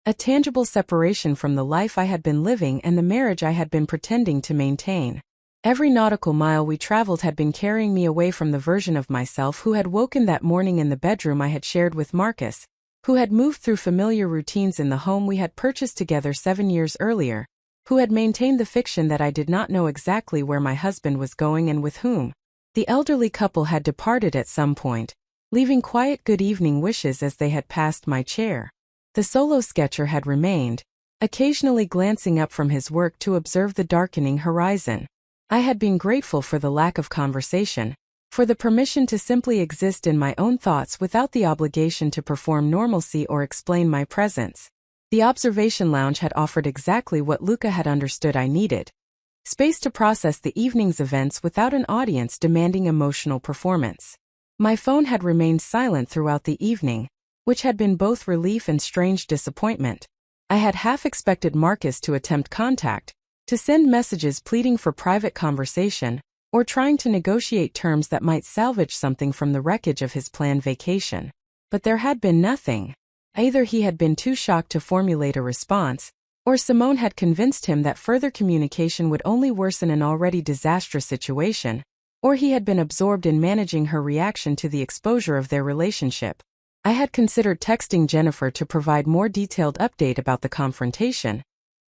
a tangible separation from the life I had been living and the marriage I had been pretending to maintain. Every nautical mile we traveled had been carrying me away from the version of myself who had woken that morning in the bedroom I had shared with Marcus, who had moved through familiar routines in the home we had purchased together 7 years earlier, who had maintained the fiction that I did not know exactly where my husband was going and with whom. The elderly couple had departed at some point, leaving quiet good evening wishes as they had passed my chair. The solo sketcher had remained, occasionally glancing up from his work to observe the darkening horizon. I had been grateful for the lack of conversation, for the permission to simply exist in my own thoughts without the obligation to perform normalcy or explain my presence. The observation lounge had offered exactly what Luca had understood I needed: space to process the evening's events without an audience demanding emotional performance. My phone had remained silent throughout the evening, which had been both relief and strange disappointment. I had half expected Marcus to attempt contact, to send messages pleading for private conversation, or trying to negotiate terms that might salvage something from the wreckage of his planned vacation. But there had been nothing. Either he had been too shocked to formulate a response, or Simone had convinced him that further communication would only worsen an already disastrous situation, or he had been absorbed in managing her reaction to the exposure of their relationship. I had considered texting Jennifer to provide more detailed update about the confrontation,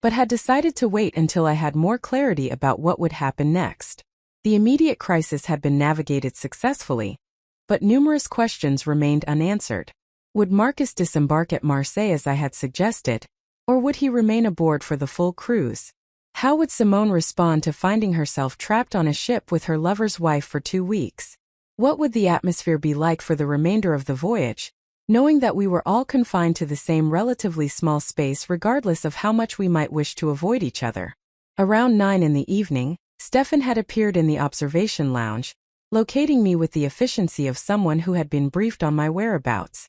but had decided to wait until I had more clarity about what would happen next. The immediate crisis had been navigated successfully, but numerous questions remained unanswered. Would Marcus disembark at Marseille as I had suggested, or would he remain aboard for the full cruise? How would Simone respond to finding herself trapped on a ship with her lover's wife for 2 weeks? What would the atmosphere be like for the remainder of the voyage, knowing that we were all confined to the same relatively small space regardless of how much we might wish to avoid each other? Around 9 in the evening, Stefan had appeared in the observation lounge, locating me with the efficiency of someone who had been briefed on my whereabouts.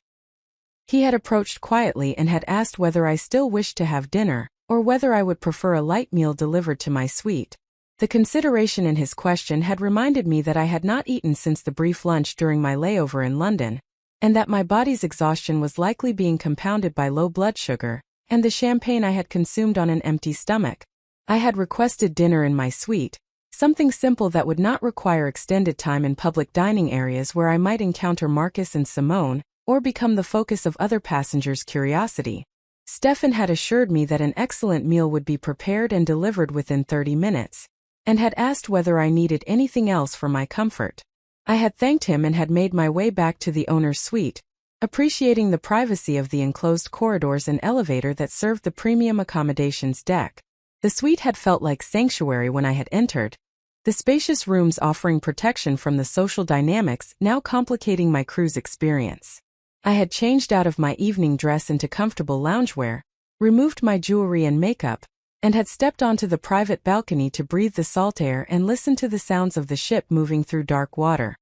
He had approached quietly and had asked whether I still wished to have dinner, or whether I would prefer a light meal delivered to my suite. The consideration in his question had reminded me that I had not eaten since the brief lunch during my layover in London, and that my body's exhaustion was likely being compounded by low blood sugar and the champagne I had consumed on an empty stomach. I had requested dinner in my suite, something simple that would not require extended time in public dining areas where I might encounter Marcus and Simone, or become the focus of other passengers' curiosity. Stefan had assured me that an excellent meal would be prepared and delivered within 30 minutes, and had asked whether I needed anything else for my comfort. I had thanked him and had made my way back to the owner's suite, appreciating the privacy of the enclosed corridors and elevator that served the premium accommodations deck. The suite had felt like sanctuary when I had entered, the spacious rooms offering protection from the social dynamics now complicating my cruise experience. I had changed out of my evening dress into comfortable loungewear, removed my jewelry and makeup, and had stepped onto the private balcony to breathe the salt air and listen to the sounds of the ship moving through dark water.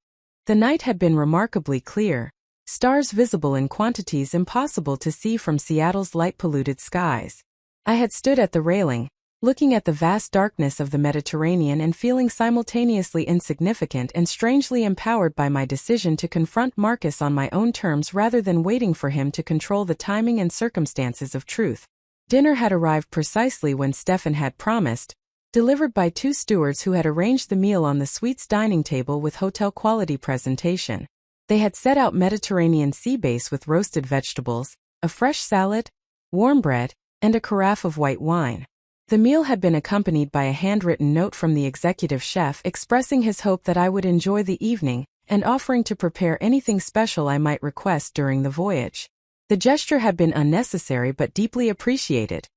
The night had been remarkably clear, stars visible in quantities impossible to see from Seattle's light-polluted skies. I had stood at the railing, looking at the vast darkness of the Mediterranean and feeling simultaneously insignificant and strangely empowered by my decision to confront Marcus on my own terms rather than waiting for him to control the timing and circumstances of truth. Dinner had arrived precisely when Stefan had promised, delivered by 2 stewards who had arranged the meal on the suite's dining table with hotel-quality presentation. They had set out Mediterranean sea bass with roasted vegetables, a fresh salad, warm bread, and a carafe of white wine. The meal had been accompanied by a handwritten note from the executive chef expressing his hope that I would enjoy the evening and offering to prepare anything special I might request during the voyage. The gesture had been unnecessary but deeply appreciated.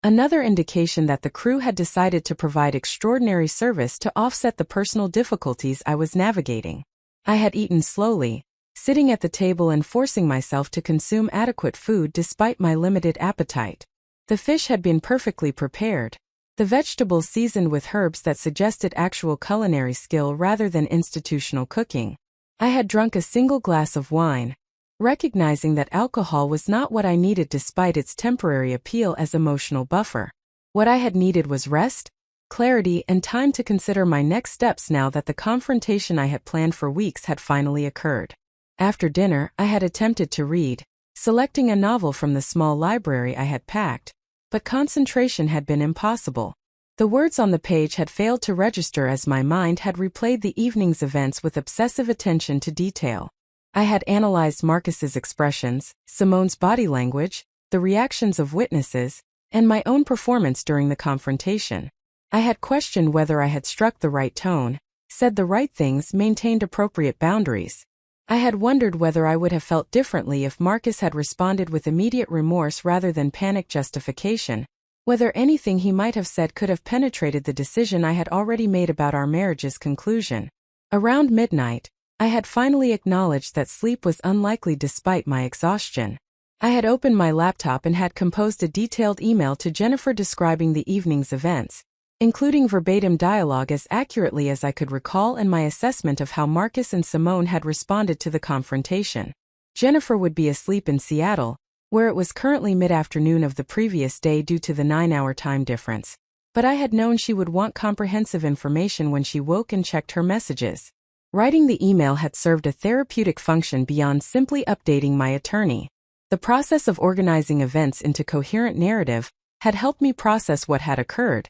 Another indication that the crew had decided to provide extraordinary service to offset the personal difficulties I was navigating. I had eaten slowly, sitting at the table and forcing myself to consume adequate food despite my limited appetite. The fish had been perfectly prepared, the vegetables seasoned with herbs that suggested actual culinary skill rather than institutional cooking. I had drunk a single glass of wine, recognizing that alcohol was not what I needed despite its temporary appeal as emotional buffer. What I had needed was rest, clarity, and time to consider my next steps now that the confrontation I had planned for weeks had finally occurred. After dinner, I had attempted to read, selecting a novel from the small library I had packed, but concentration had been impossible. The words on the page had failed to register as my mind had replayed the evening's events with obsessive attention to detail. I had analyzed Marcus's expressions, Simone's body language, the reactions of witnesses, and my own performance during the confrontation. I had questioned whether I had struck the right tone, said the right things, maintained appropriate boundaries. I had wondered whether I would have felt differently if Marcus had responded with immediate remorse rather than panic justification, whether anything he might have said could have penetrated the decision I had already made about our marriage's conclusion. Around midnight, I had finally acknowledged that sleep was unlikely despite my exhaustion. I had opened my laptop and had composed a detailed email to Jennifer describing the evening's events, including verbatim dialogue as accurately as I could recall and my assessment of how Marcus and Simone had responded to the confrontation. Jennifer would be asleep in Seattle, where it was currently mid-afternoon of the previous day due to the 9-hour time difference, but I had known she would want comprehensive information when she woke and checked her messages. Writing the email had served a therapeutic function beyond simply updating my attorney. The process of organizing events into coherent narrative had helped me process what had occurred,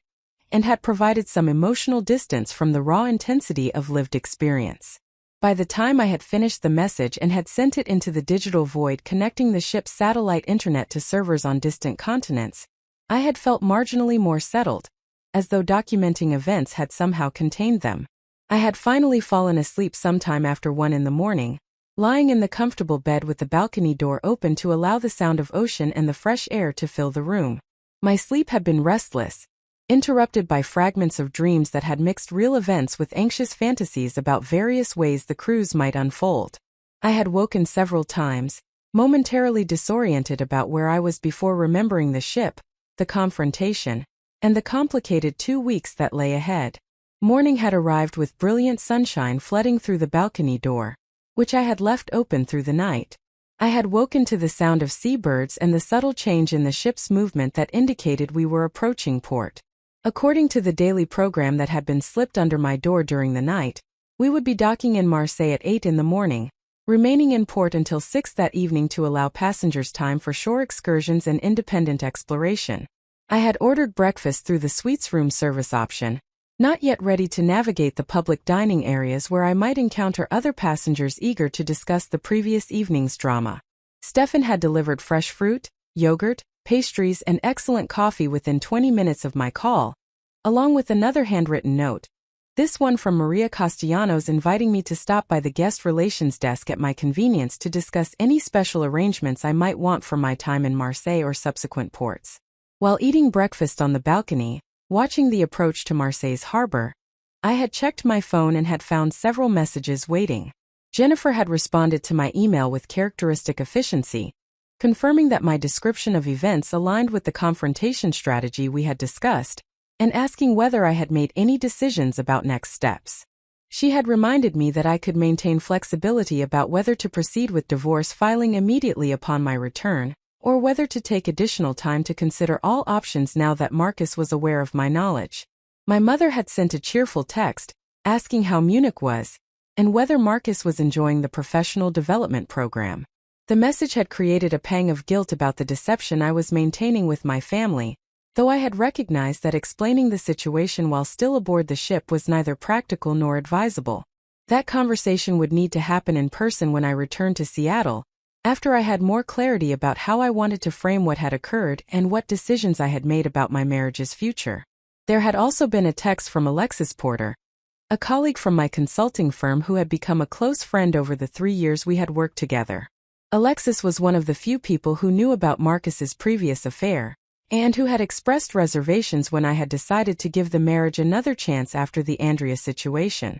and had provided some emotional distance from the raw intensity of lived experience. By the time I had finished the message and had sent it into the digital void connecting the ship's satellite internet to servers on distant continents, I had felt marginally more settled, as though documenting events had somehow contained them. I had finally fallen asleep sometime after 1 in the morning, lying in the comfortable bed with the balcony door open to allow the sound of ocean and the fresh air to fill the room. My sleep had been restless, interrupted by fragments of dreams that had mixed real events with anxious fantasies about various ways the cruise might unfold. I had woken several times, momentarily disoriented about where I was before remembering the ship, the confrontation, and the complicated 2 weeks that lay ahead. Morning had arrived with brilliant sunshine flooding through the balcony door, which I had left open through the night. I had woken to the sound of seabirds and the subtle change in the ship's movement that indicated we were approaching port. According to the daily program that had been slipped under my door during the night, we would be docking in Marseille at 8 in the morning, remaining in port until 6 that evening to allow passengers time for shore excursions and independent exploration. I had ordered breakfast through the suites room service option, not yet ready to navigate the public dining areas where I might encounter other passengers eager to discuss the previous evening's drama. Stefan had delivered fresh fruit, yogurt, pastries, and excellent coffee within 20 minutes of my call, along with another handwritten note, this one from Maria Castellanos inviting me to stop by the guest relations desk at my convenience to discuss any special arrangements I might want for my time in Marseille or subsequent ports. While eating breakfast on the balcony, watching the approach to Marseille's harbor, I had checked my phone and had found several messages waiting. Jennifer had responded to my email with characteristic efficiency, confirming that my description of events aligned with the confrontation strategy we had discussed, and asking whether I had made any decisions about next steps. She had reminded me that I could maintain flexibility about whether to proceed with divorce filing immediately upon my return, or whether to take additional time to consider all options now that Marcus was aware of my knowledge. My mother had sent a cheerful text, asking how Munich was, and whether Marcus was enjoying the professional development program. The message had created a pang of guilt about the deception I was maintaining with my family, though I had recognized that explaining the situation while still aboard the ship was neither practical nor advisable. That conversation would need to happen in person when I returned to Seattle, after I had more clarity about how I wanted to frame what had occurred and what decisions I had made about my marriage's future. There had also been a text from Alexis Porter, a colleague from my consulting firm who had become a close friend over the 3 years we had worked together. Alexis was one of the few people who knew about Marcus's previous affair, and who had expressed reservations when I had decided to give the marriage another chance after the Andrea situation.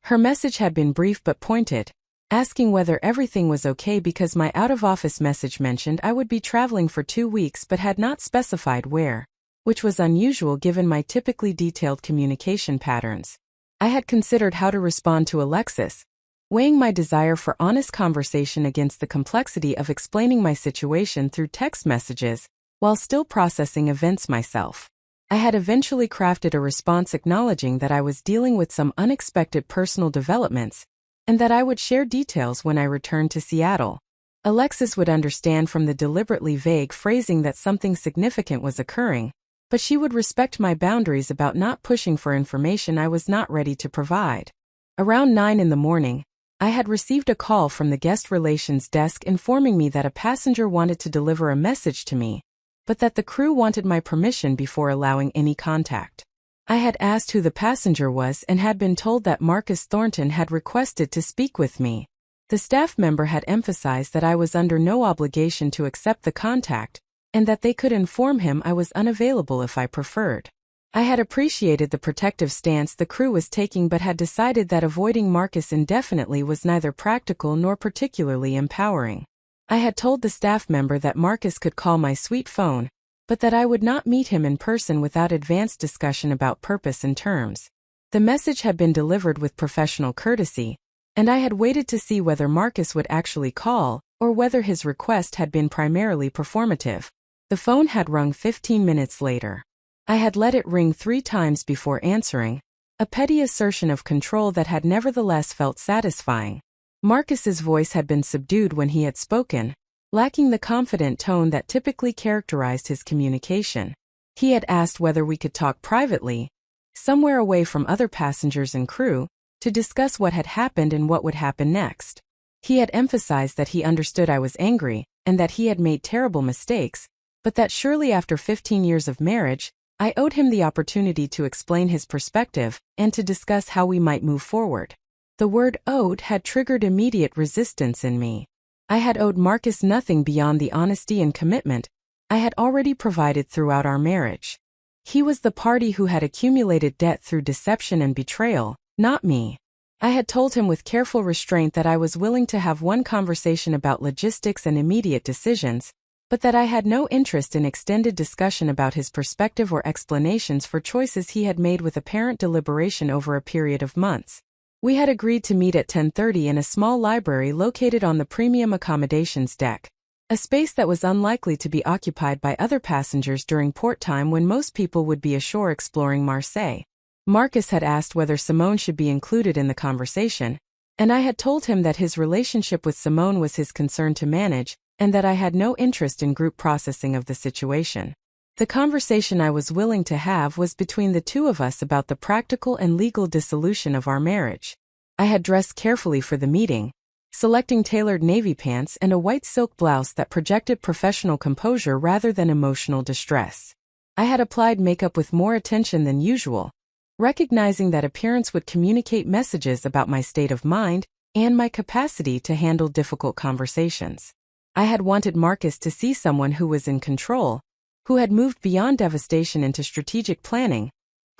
Her message had been brief but pointed, asking whether everything was okay because my out-of-office message mentioned I would be traveling for 2 weeks but had not specified where, which was unusual given my typically detailed communication patterns. I had considered how to respond to Alexis, weighing my desire for honest conversation against the complexity of explaining my situation through text messages, while still processing events myself. I had eventually crafted a response acknowledging that I was dealing with some unexpected personal developments, and that I would share details when I returned to Seattle. Alexis would understand from the deliberately vague phrasing that something significant was occurring, but she would respect my boundaries about not pushing for information I was not ready to provide. Around 9 in the morning, I had received a call from the guest relations desk informing me that a passenger wanted to deliver a message to me, but that the crew wanted my permission before allowing any contact. I had asked who the passenger was and had been told that Marcus Thornton had requested to speak with me. The staff member had emphasized that I was under no obligation to accept the contact, and that they could inform him I was unavailable if I preferred. I had appreciated the protective stance the crew was taking but had decided that avoiding Marcus indefinitely was neither practical nor particularly empowering. I had told the staff member that Marcus could call my suite phone, but that I would not meet him in person without advanced discussion about purpose and terms. The message had been delivered with professional courtesy, and I had waited to see whether Marcus would actually call, or whether his request had been primarily performative. The phone had rung 15 minutes later. I had let it ring 3 times before answering, a petty assertion of control that had nevertheless felt satisfying. Marcus's voice had been subdued when he had spoken, lacking the confident tone that typically characterized his communication. He had asked whether we could talk privately, somewhere away from other passengers and crew, to discuss what had happened and what would happen next. He had emphasized that he understood I was angry, and that he had made terrible mistakes, but that surely after 15 years of marriage, I owed him the opportunity to explain his perspective and to discuss how we might move forward. The word owed had triggered immediate resistance in me. I had owed Marcus nothing beyond the honesty and commitment I had already provided throughout our marriage. He was the party who had accumulated debt through deception and betrayal, not me. I had told him with careful restraint that I was willing to have one conversation about logistics and immediate decisions, but that I had no interest in extended discussion about his perspective or explanations for choices he had made with apparent deliberation over a period of months. We had agreed to meet at 10:30 in a small library located on the premium accommodations deck, a space that was unlikely to be occupied by other passengers during port time when most people would be ashore exploring Marseille. Marcus had asked whether Simone should be included in the conversation, and I had told him that his relationship with Simone was his concern to manage, and that I had no interest in group processing of the situation. The conversation I was willing to have was between the two of us about the practical and legal dissolution of our marriage. I had dressed carefully for the meeting, selecting tailored navy pants and a white silk blouse that projected professional composure rather than emotional distress. I had applied makeup with more attention than usual, recognizing that appearance would communicate messages about my state of mind and my capacity to handle difficult conversations. I had wanted Marcus to see someone who was in control, who had moved beyond devastation into strategic planning,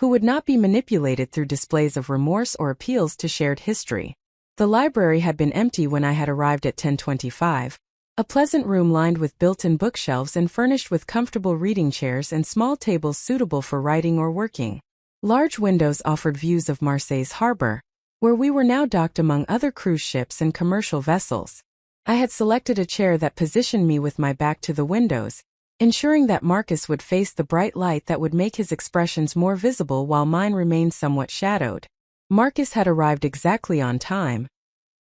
who would not be manipulated through displays of remorse or appeals to shared history. The library had been empty when I had arrived at 10:25, a pleasant room lined with built-in bookshelves and furnished with comfortable reading chairs and small tables suitable for writing or working. Large windows offered views of Marseille's harbor, where we were now docked among other cruise ships and commercial vessels. I had selected a chair that positioned me with my back to the windows, ensuring that Marcus would face the bright light that would make his expressions more visible while mine remained somewhat shadowed. Marcus had arrived exactly on time,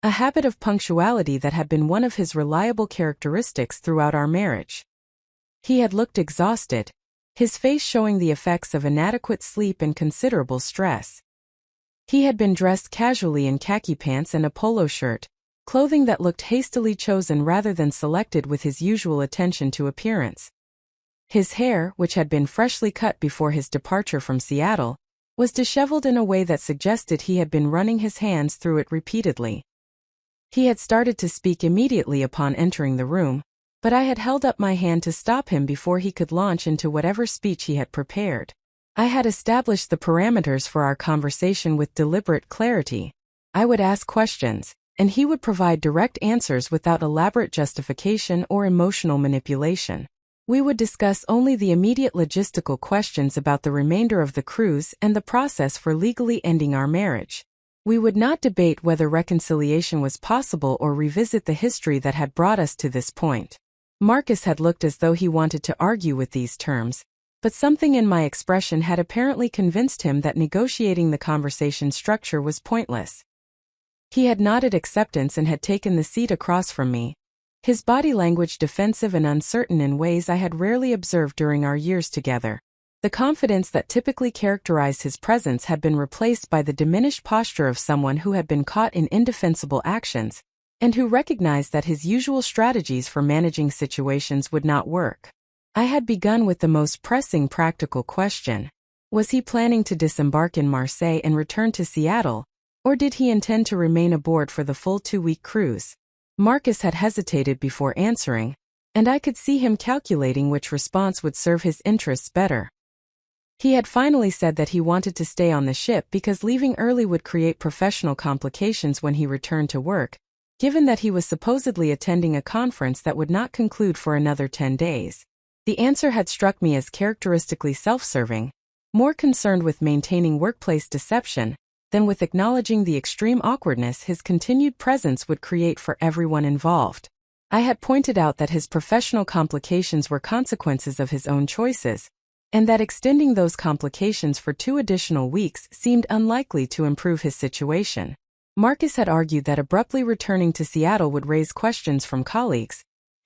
a habit of punctuality that had been one of his reliable characteristics throughout our marriage. He had looked exhausted, his face showing the effects of inadequate sleep and considerable stress. He had been dressed casually in khaki pants and a polo shirt, clothing that looked hastily chosen rather than selected with his usual attention to appearance. His hair, which had been freshly cut before his departure from Seattle, was disheveled in a way that suggested he had been running his hands through it repeatedly. He had started to speak immediately upon entering the room, but I had held up my hand to stop him before he could launch into whatever speech he had prepared. I had established the parameters for our conversation with deliberate clarity. I would ask questions, and he would provide direct answers without elaborate justification or emotional manipulation. We would discuss only the immediate logistical questions about the remainder of the cruise and the process for legally ending our marriage. We would not debate whether reconciliation was possible or revisit the history that had brought us to this point. Marcus had looked as though he wanted to argue with these terms, but something in my expression had apparently convinced him that negotiating the conversation structure was pointless. He had nodded acceptance and had taken the seat across from me, his body language defensive and uncertain in ways I had rarely observed during our years together. The confidence that typically characterized his presence had been replaced by the diminished posture of someone who had been caught in indefensible actions, and who recognized that his usual strategies for managing situations would not work. I had begun with the most pressing practical question. Was he planning to disembark in Marseille and return to Seattle, or did he intend to remain aboard for the full 2-week cruise? Marcus had hesitated before answering, and I could see him calculating which response would serve his interests better. He had finally said that he wanted to stay on the ship because leaving early would create professional complications when he returned to work, given that he was supposedly attending a conference that would not conclude for another 10 days. The answer had struck me as characteristically self-serving, more concerned with maintaining workplace deception than with acknowledging the extreme awkwardness his continued presence would create for everyone involved. I had pointed out that his professional complications were consequences of his own choices, and that extending those complications for 2 additional weeks seemed unlikely to improve his situation. Marcus had argued that abruptly returning to Seattle would raise questions from colleagues,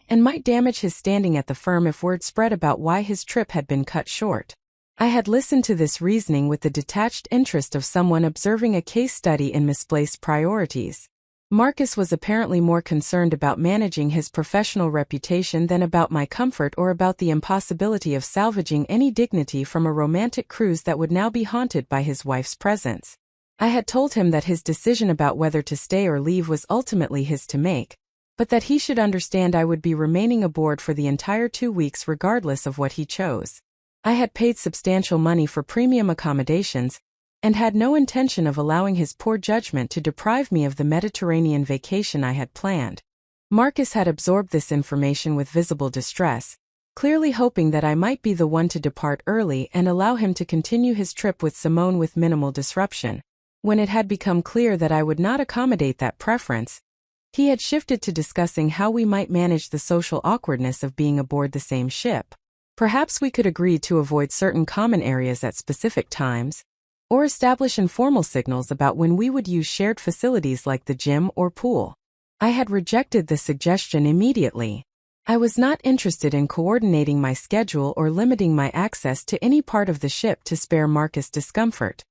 and might damage his standing at the firm if word spread about why his trip had been cut short. I had listened to this reasoning with the detached interest of someone observing a case study in misplaced priorities. Marcus was apparently more concerned about managing his professional reputation than about my comfort or about the impossibility of salvaging any dignity from a romantic cruise that would now be haunted by his wife's presence. I had told him that his decision about whether to stay or leave was ultimately his to make, but that he should understand I would be remaining aboard for the entire 2 weeks regardless of what he chose. I had paid substantial money for premium accommodations, and had no intention of allowing his poor judgment to deprive me of the Mediterranean vacation I had planned. Marcus had absorbed this information with visible distress, clearly hoping that I might be the one to depart early and allow him to continue his trip with Simone with minimal disruption. When it had become clear that I would not accommodate that preference, he had shifted to discussing how we might manage the social awkwardness of being aboard the same ship. Perhaps we could agree to avoid certain common areas at specific times, or establish informal signals about when we would use shared facilities like the gym or pool. I had rejected the suggestion immediately. I was not interested in coordinating my schedule or limiting my access to any part of the ship to spare Marcus discomfort.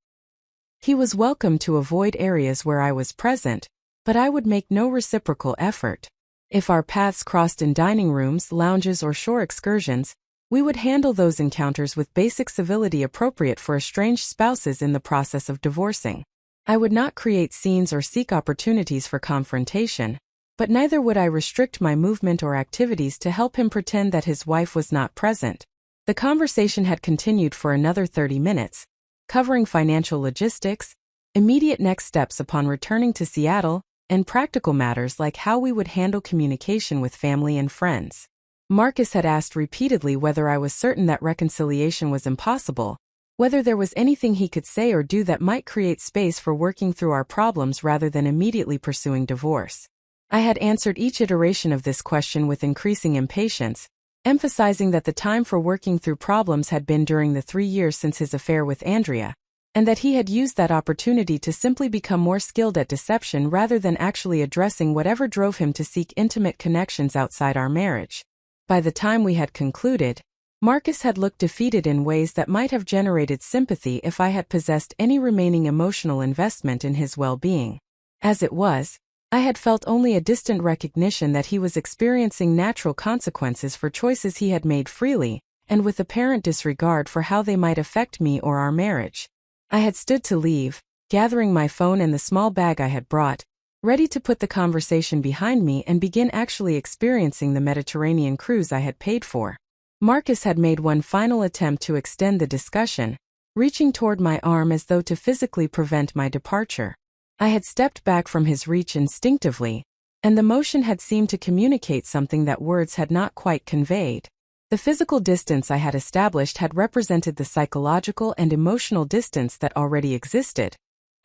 He was welcome to avoid areas where I was present, but I would make no reciprocal effort. If our paths crossed in dining rooms, lounges, or shore excursions, we would handle those encounters with basic civility appropriate for estranged spouses in the process of divorcing. I would not create scenes or seek opportunities for confrontation, but neither would I restrict my movement or activities to help him pretend that his wife was not present. The conversation had continued for another 30 minutes, covering financial logistics, immediate next steps upon returning to Seattle, and practical matters like how we would handle communication with family and friends. Marcus had asked repeatedly whether I was certain that reconciliation was impossible, whether there was anything he could say or do that might create space for working through our problems rather than immediately pursuing divorce. I had answered each iteration of this question with increasing impatience, emphasizing that the time for working through problems had been during the 3 years since his affair with Andrea, and that he had used that opportunity to simply become more skilled at deception rather than actually addressing whatever drove him to seek intimate connections outside our marriage. By the time we had concluded, Marcus had looked defeated in ways that might have generated sympathy if I had possessed any remaining emotional investment in his well-being. As it was, I had felt only a distant recognition that he was experiencing natural consequences for choices he had made freely, and with apparent disregard for how they might affect me or our marriage. I had stood to leave, gathering my phone and the small bag I had brought, ready to put the conversation behind me and begin actually experiencing the Mediterranean cruise I had paid for. Marcus had made one final attempt to extend the discussion, reaching toward my arm as though to physically prevent my departure. I had stepped back from his reach instinctively, and the motion had seemed to communicate something that words had not quite conveyed. The physical distance I had established had represented the psychological and emotional distance that already existed,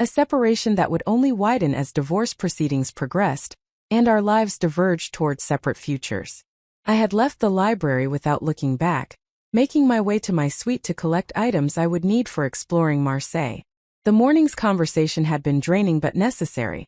a separation that would only widen as divorce proceedings progressed, and our lives diverged toward separate futures. I had left the library without looking back, making my way to my suite to collect items I would need for exploring Marseille. The morning's conversation had been draining but necessary,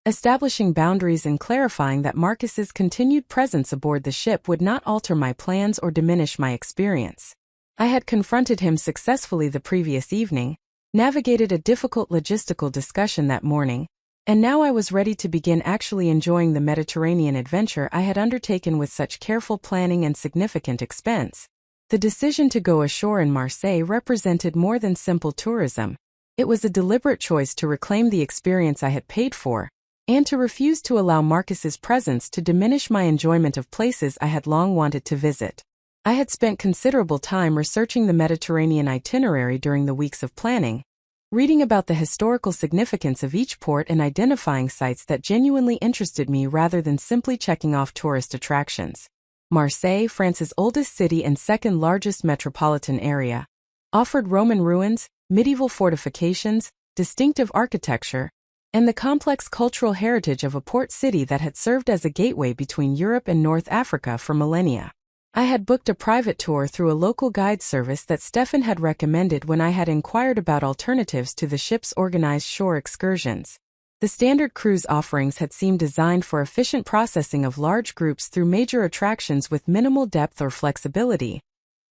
establishing boundaries and clarifying that Marcus's continued presence aboard the ship would not alter my plans or diminish my experience. I had confronted him successfully the previous evening, navigated a difficult logistical discussion that morning, and now I was ready to begin actually enjoying the Mediterranean adventure I had undertaken with such careful planning and significant expense. The decision to go ashore in Marseille represented more than simple tourism. It was a deliberate choice to reclaim the experience I had paid for, and to refuse to allow Marcus's presence to diminish my enjoyment of places I had long wanted to visit. I had spent considerable time researching the Mediterranean itinerary during the weeks of planning, reading about the historical significance of each port and identifying sites that genuinely interested me rather than simply checking off tourist attractions. Marseille, France's oldest city and second largest metropolitan area, offered Roman ruins, medieval fortifications, distinctive architecture, and the complex cultural heritage of a port city that had served as a gateway between Europe and North Africa for millennia. I had booked a private tour through a local guide service that Stefan had recommended when I had inquired about alternatives to the ship's organized shore excursions. The standard cruise offerings had seemed designed for efficient processing of large groups through major attractions with minimal depth or flexibility,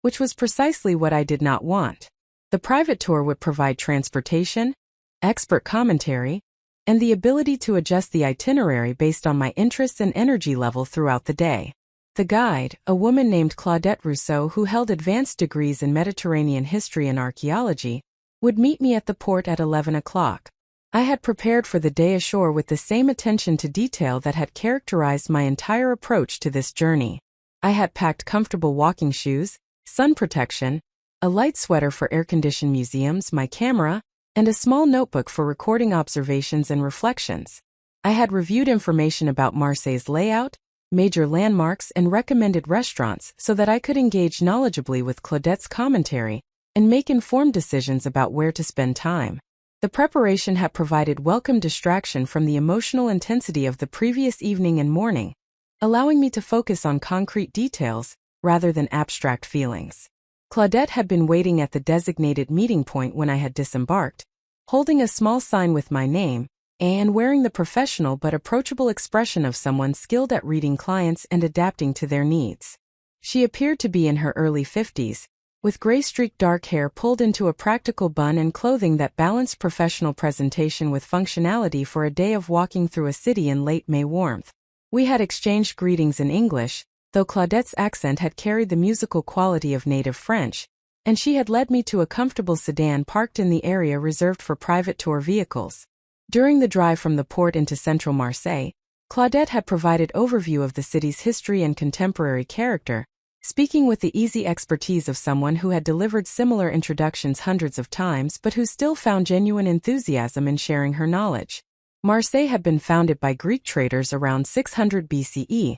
which was precisely what I did not want. The private tour would provide transportation, expert commentary, and the ability to adjust the itinerary based on my interests and energy level throughout the day. The guide, a woman named Claudette Rousseau who held advanced degrees in Mediterranean history and archaeology, would meet me at the port at 11 o'clock. I had prepared for the day ashore with the same attention to detail that had characterized my entire approach to this journey. I had packed comfortable walking shoes, sun protection, a light sweater for air-conditioned museums, my camera, and a small notebook for recording observations and reflections. I had reviewed information about Marseille's layout, major landmarks, and recommended restaurants so that I could engage knowledgeably with Claudette's commentary and make informed decisions about where to spend time. The preparation had provided welcome distraction from the emotional intensity of the previous evening and morning, allowing me to focus on concrete details rather than abstract feelings. Claudette had been waiting at the designated meeting point when I had disembarked, holding a small sign with my name, and wearing the professional but approachable expression of someone skilled at reading clients and adapting to their needs. She appeared to be in her early 50s, with gray-streaked dark hair pulled into a practical bun and clothing that balanced professional presentation with functionality for a day of walking through a city in late May warmth. We had exchanged greetings in English, though Claudette's accent had carried the musical quality of native French, and she had led me to a comfortable sedan parked in the area reserved for private tour vehicles. During the drive from the port into central Marseille, Claudette had provided overview of the city's history and contemporary character, speaking with the easy expertise of someone who had delivered similar introductions hundreds of times but who still found genuine enthusiasm in sharing her knowledge. Marseille had been founded by Greek traders around 600 BCE,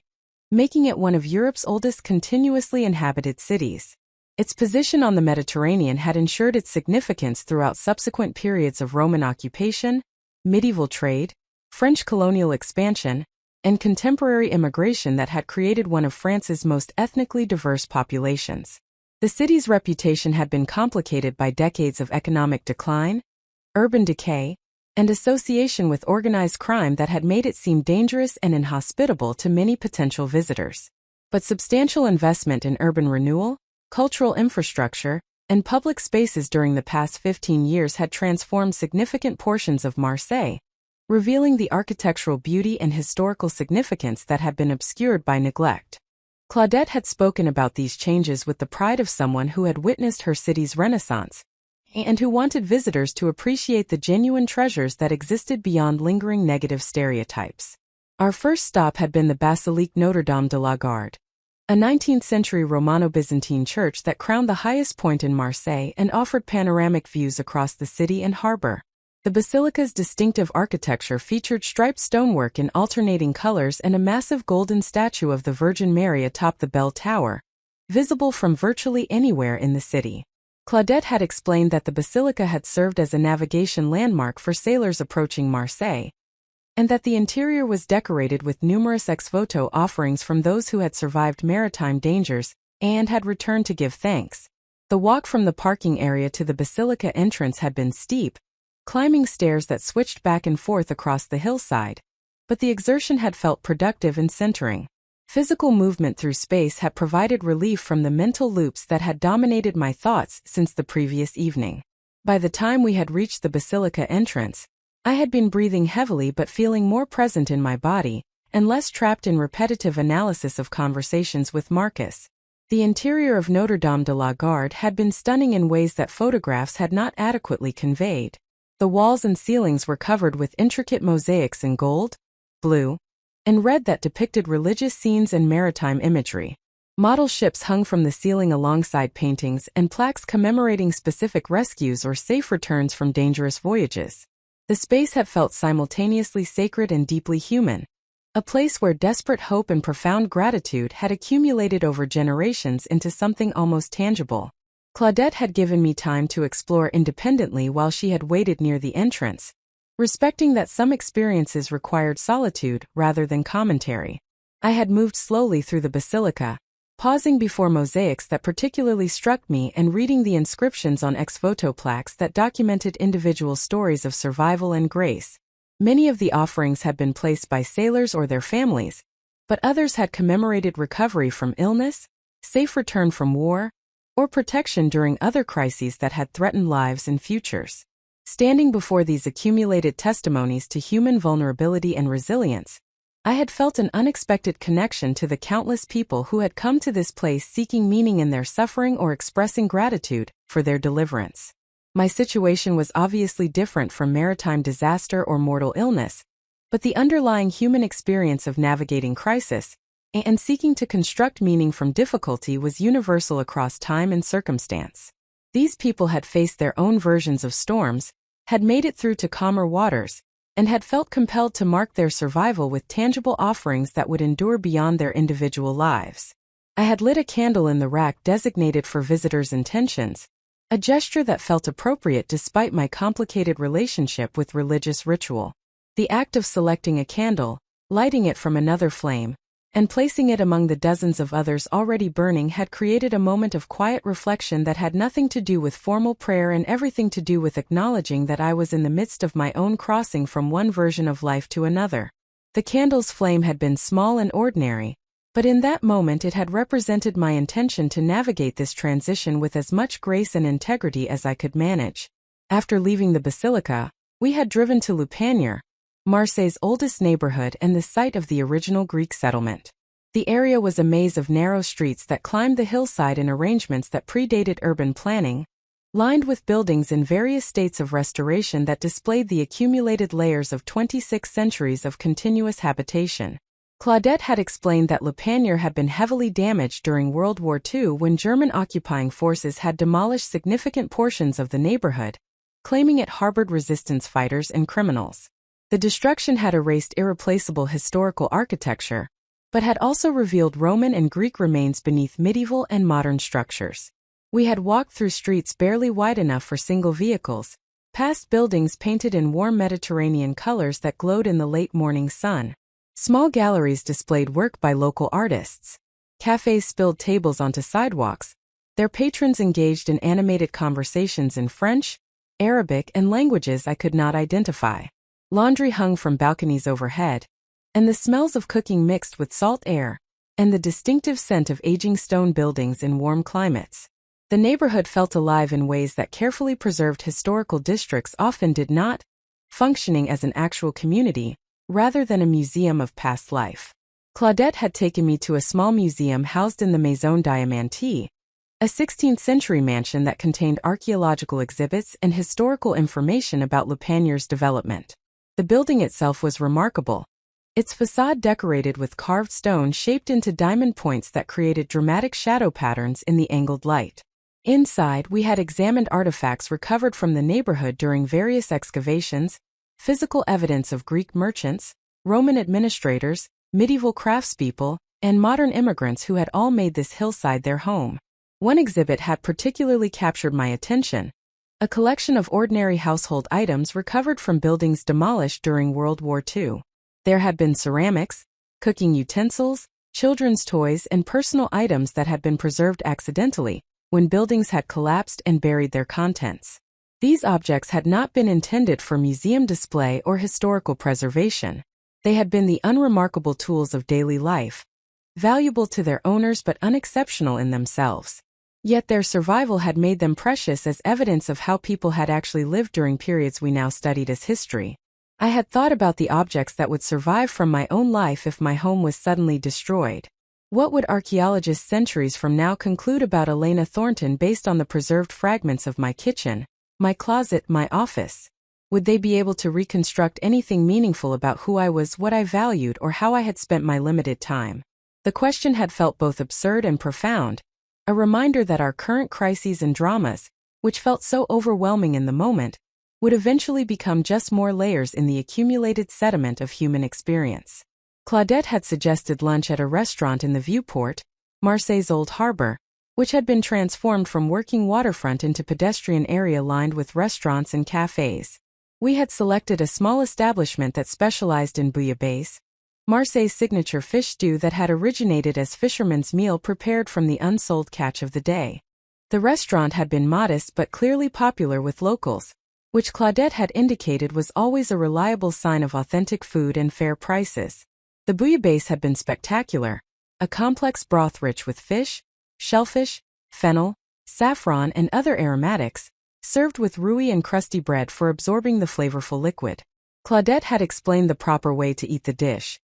making it one of Europe's oldest continuously inhabited cities. Its position on the Mediterranean had ensured its significance throughout subsequent periods of Roman occupation, medieval trade, French colonial expansion, and contemporary immigration that had created one of France's most ethnically diverse populations. The city's reputation had been complicated by decades of economic decline, urban decay, and association with organized crime that had made it seem dangerous and inhospitable to many potential visitors. But substantial investment in urban renewal, cultural infrastructure, and public spaces during the past 15 years had transformed significant portions of Marseille, revealing the architectural beauty and historical significance that had been obscured by neglect. Claudette had spoken about these changes with the pride of someone who had witnessed her city's renaissance, and who wanted visitors to appreciate the genuine treasures that existed beyond lingering negative stereotypes. Our first stop had been the Basilique Notre-Dame de la Garde, a 19th-century Romano-Byzantine church that crowned the highest point in Marseille and offered panoramic views across the city and harbor. The basilica's distinctive architecture featured striped stonework in alternating colors and a massive golden statue of the Virgin Mary atop the bell tower, visible from virtually anywhere in the city. Claudette had explained that the basilica had served as a navigation landmark for sailors approaching Marseille, and that the interior was decorated with numerous ex-voto offerings from those who had survived maritime dangers and had returned to give thanks. The walk from the parking area to the basilica entrance had been steep, climbing stairs that switched back and forth across the hillside, but the exertion had felt productive and centering. Physical movement through space had provided relief from the mental loops that had dominated my thoughts since the previous evening. By the time we had reached the basilica entrance, I had been breathing heavily but feeling more present in my body, and less trapped in repetitive analysis of conversations with Marcus. The interior of Notre Dame de la Garde had been stunning in ways that photographs had not adequately conveyed. The walls and ceilings were covered with intricate mosaics in gold, blue, and red that depicted religious scenes and maritime imagery. Model ships hung from the ceiling alongside paintings and plaques commemorating specific rescues or safe returns from dangerous voyages. The space had felt simultaneously sacred and deeply human, a place where desperate hope and profound gratitude had accumulated over generations into something almost tangible. Claudette had given me time to explore independently while she had waited near the entrance, respecting that some experiences required solitude rather than commentary. I had moved slowly through the basilica, pausing before mosaics that particularly struck me and reading the inscriptions on ex-voto plaques that documented individual stories of survival and grace. Many of the offerings had been placed by sailors or their families, but others had commemorated recovery from illness, safe return from war, or protection during other crises that had threatened lives and futures. Standing before these accumulated testimonies to human vulnerability and resilience, I had felt an unexpected connection to the countless people who had come to this place seeking meaning in their suffering or expressing gratitude for their deliverance. My situation was obviously different from maritime disaster or mortal illness, but the underlying human experience of navigating crisis and seeking to construct meaning from difficulty was universal across time and circumstance. These people had faced their own versions of storms, had made it through to calmer waters, and had felt compelled to mark their survival with tangible offerings that would endure beyond their individual lives. I had lit a candle in the rack designated for visitors' intentions, a gesture that felt appropriate despite my complicated relationship with religious ritual. The act of selecting a candle, lighting it from another flame, and placing it among the dozens of others already burning had created a moment of quiet reflection that had nothing to do with formal prayer and everything to do with acknowledging that I was in the midst of my own crossing from one version of life to another. The candle's flame had been small and ordinary, but in that moment it had represented my intention to navigate this transition with as much grace and integrity as I could manage. After leaving the basilica, we had driven to Lupanor, Marseille's oldest neighborhood and the site of the original Greek settlement. The area was a maze of narrow streets that climbed the hillside in arrangements that predated urban planning, lined with buildings in various states of restoration that displayed the accumulated layers of 26 centuries of continuous habitation. Claudette had explained that Lupanor had been heavily damaged during World War II when German occupying forces had demolished significant portions of the neighborhood, claiming it harbored resistance fighters and criminals. The destruction had erased irreplaceable historical architecture, but had also revealed Roman and Greek remains beneath medieval and modern structures. We had walked through streets barely wide enough for single vehicles, past buildings painted in warm Mediterranean colors that glowed in the late morning sun. Small galleries displayed work by local artists. Cafes spilled tables onto sidewalks, their patrons engaged in animated conversations in French, Arabic, and languages I could not identify. Laundry hung from balconies overhead, and the smells of cooking mixed with salt air, and the distinctive scent of aging stone buildings in warm climates. The neighborhood felt alive in ways that carefully preserved historical districts often did not, functioning as an actual community, rather than a museum of past life. Claudette had taken me to a small museum housed in the Maison Diamantée, a 16th-century mansion that contained archaeological exhibits and historical information about Lupanor's development. The building itself was remarkable, its facade decorated with carved stone shaped into diamond points that created dramatic shadow patterns in the angled light. Inside, we had examined artifacts recovered from the neighborhood during various excavations, physical evidence of Greek merchants, Roman administrators, medieval craftspeople, and modern immigrants who had all made this hillside their home. One exhibit had particularly captured my attention, a collection of ordinary household items recovered from buildings demolished during World War II. There had been ceramics, cooking utensils, children's toys, and personal items that had been preserved accidentally when buildings had collapsed and buried their contents. These objects had not been intended for museum display or historical preservation. They had been the unremarkable tools of daily life, valuable to their owners but unexceptional in themselves. Yet their survival had made them precious as evidence of how people had actually lived during periods we now studied as history. I had thought about the objects that would survive from my own life if my home was suddenly destroyed. What would archaeologists centuries from now conclude about Elena Thornton based on the preserved fragments of my kitchen, my closet, my office? Would they be able to reconstruct anything meaningful about who I was, what I valued, or how I had spent my limited time? The question had felt both absurd and profound, a reminder that our current crises and dramas, which felt so overwhelming in the moment, would eventually become just more layers in the accumulated sediment of human experience. Claudette had suggested lunch at a restaurant in the Viewport, Marseille's old harbor, which had been transformed from working waterfront into pedestrian area lined with restaurants and cafes. We had selected a small establishment that specialized in bouillabaisse, Marseille's signature fish stew that had originated as fisherman's meal prepared from the unsold catch of the day. The restaurant had been modest but clearly popular with locals, which Claudette had indicated was always a reliable sign of authentic food and fair prices. The bouillabaisse had been spectacular, a complex broth rich with fish, shellfish, fennel, saffron, and other aromatics, served with rouille and crusty bread for absorbing the flavorful liquid. Claudette had explained the proper way to eat the dish,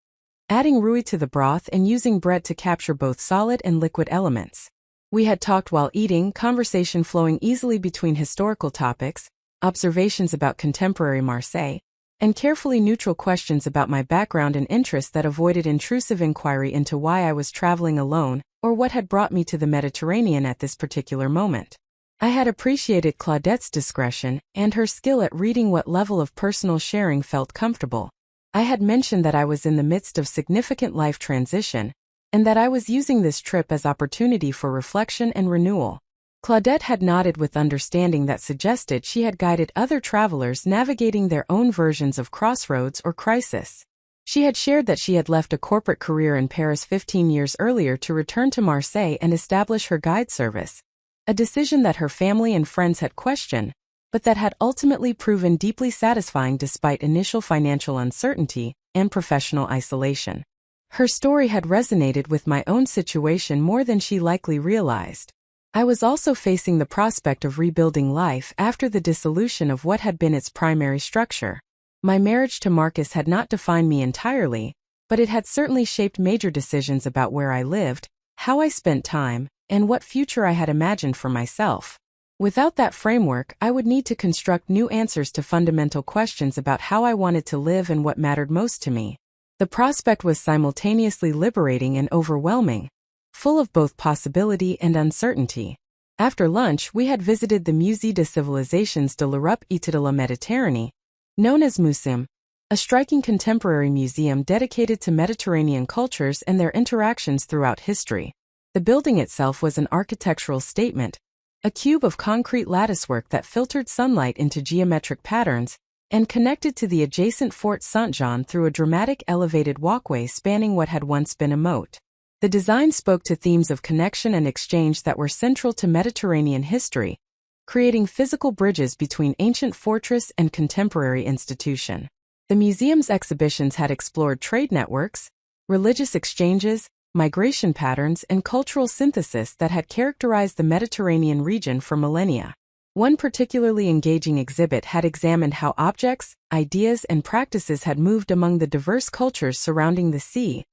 adding rouille to the broth and using bread to capture both solid and liquid elements. We had talked while eating, conversation flowing easily between historical topics, observations about contemporary Marseille, and carefully neutral questions about my background and interests that avoided intrusive inquiry into why I was traveling alone or what had brought me to the Mediterranean at this particular moment. I had appreciated Claudette's discretion and her skill at reading what level of personal sharing felt comfortable. I had mentioned that I was in the midst of significant life transition, and that I was using this trip as opportunity for reflection and renewal. Claudette had nodded with understanding that suggested she had guided other travelers navigating their own versions of crossroads or crisis. She had shared that she had left a corporate career in Paris 15 years earlier to return to Marseille and establish her guide service, a decision that her family and friends had questioned, but that had ultimately proven deeply satisfying despite initial financial uncertainty and professional isolation. Her story had resonated with my own situation more than she likely realized. I was also facing the prospect of rebuilding life after the dissolution of what had been its primary structure. My marriage to Marcus had not defined me entirely, but it had certainly shaped major decisions about where I lived, how I spent time, and what future I had imagined for myself. Without that framework, I would need to construct new answers to fundamental questions about how I wanted to live and what mattered most to me. The prospect was simultaneously liberating and overwhelming, full of both possibility and uncertainty. After lunch, we had visited the Musée des Civilisations de l'Europe et de la Méditerranée, known as MUSEM, a striking contemporary museum dedicated to Mediterranean cultures and their interactions throughout history. The building itself was an architectural statement, a cube of concrete latticework that filtered sunlight into geometric patterns and connected to the adjacent Fort Saint-Jean through a dramatic elevated walkway spanning what had once been a moat. The design spoke to themes of connection and exchange that were central to Mediterranean history, creating physical bridges between ancient fortress and contemporary institution. The museum's exhibitions had explored trade networks, religious exchanges, migration patterns, and cultural synthesis that had characterized the Mediterranean region for millennia. One particularly engaging exhibit had examined how objects, ideas, and practices had moved among the diverse cultures surrounding the sea,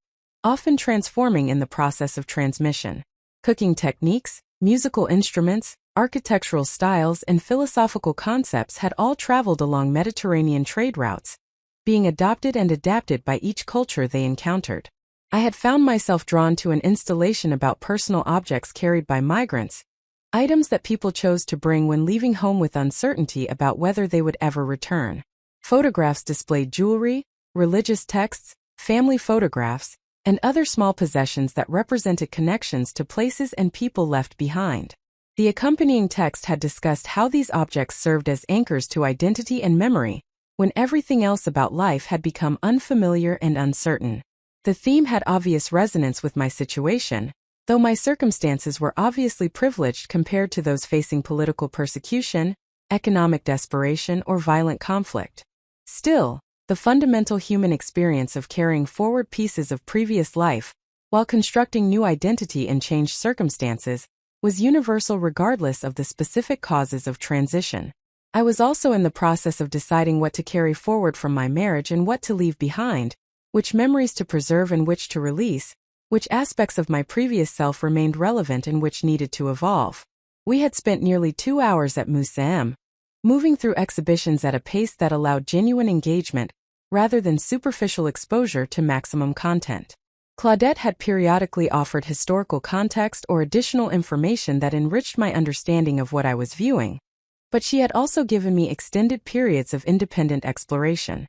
often transforming in the process of transmission. Cooking techniques, musical instruments, architectural styles, and philosophical concepts had all traveled along Mediterranean trade routes, being adopted and adapted by each culture they encountered. I had found myself drawn to an installation about personal objects carried by migrants, items that people chose to bring when leaving home with uncertainty about whether they would ever return. Photographs displayed jewelry, religious texts, family photographs, and other small possessions that represented connections to places and people left behind. The accompanying text had discussed how these objects served as anchors to identity and memory, when everything else about life had become unfamiliar and uncertain. The theme had obvious resonance with my situation, though my circumstances were obviously privileged compared to those facing political persecution, economic desperation, or violent conflict. Still, the fundamental human experience of carrying forward pieces of previous life, while constructing new identity in changed circumstances, was universal regardless of the specific causes of transition. I was also in the process of deciding what to carry forward from my marriage and what to leave behind, which memories to preserve and which to release, which aspects of my previous self remained relevant and which needed to evolve. We had spent nearly 2 hours at Museum, moving through exhibitions at a pace that allowed genuine engagement, rather than superficial exposure to maximum content. Claudette had periodically offered historical context or additional information that enriched my understanding of what I was viewing, but she had also given me extended periods of independent exploration.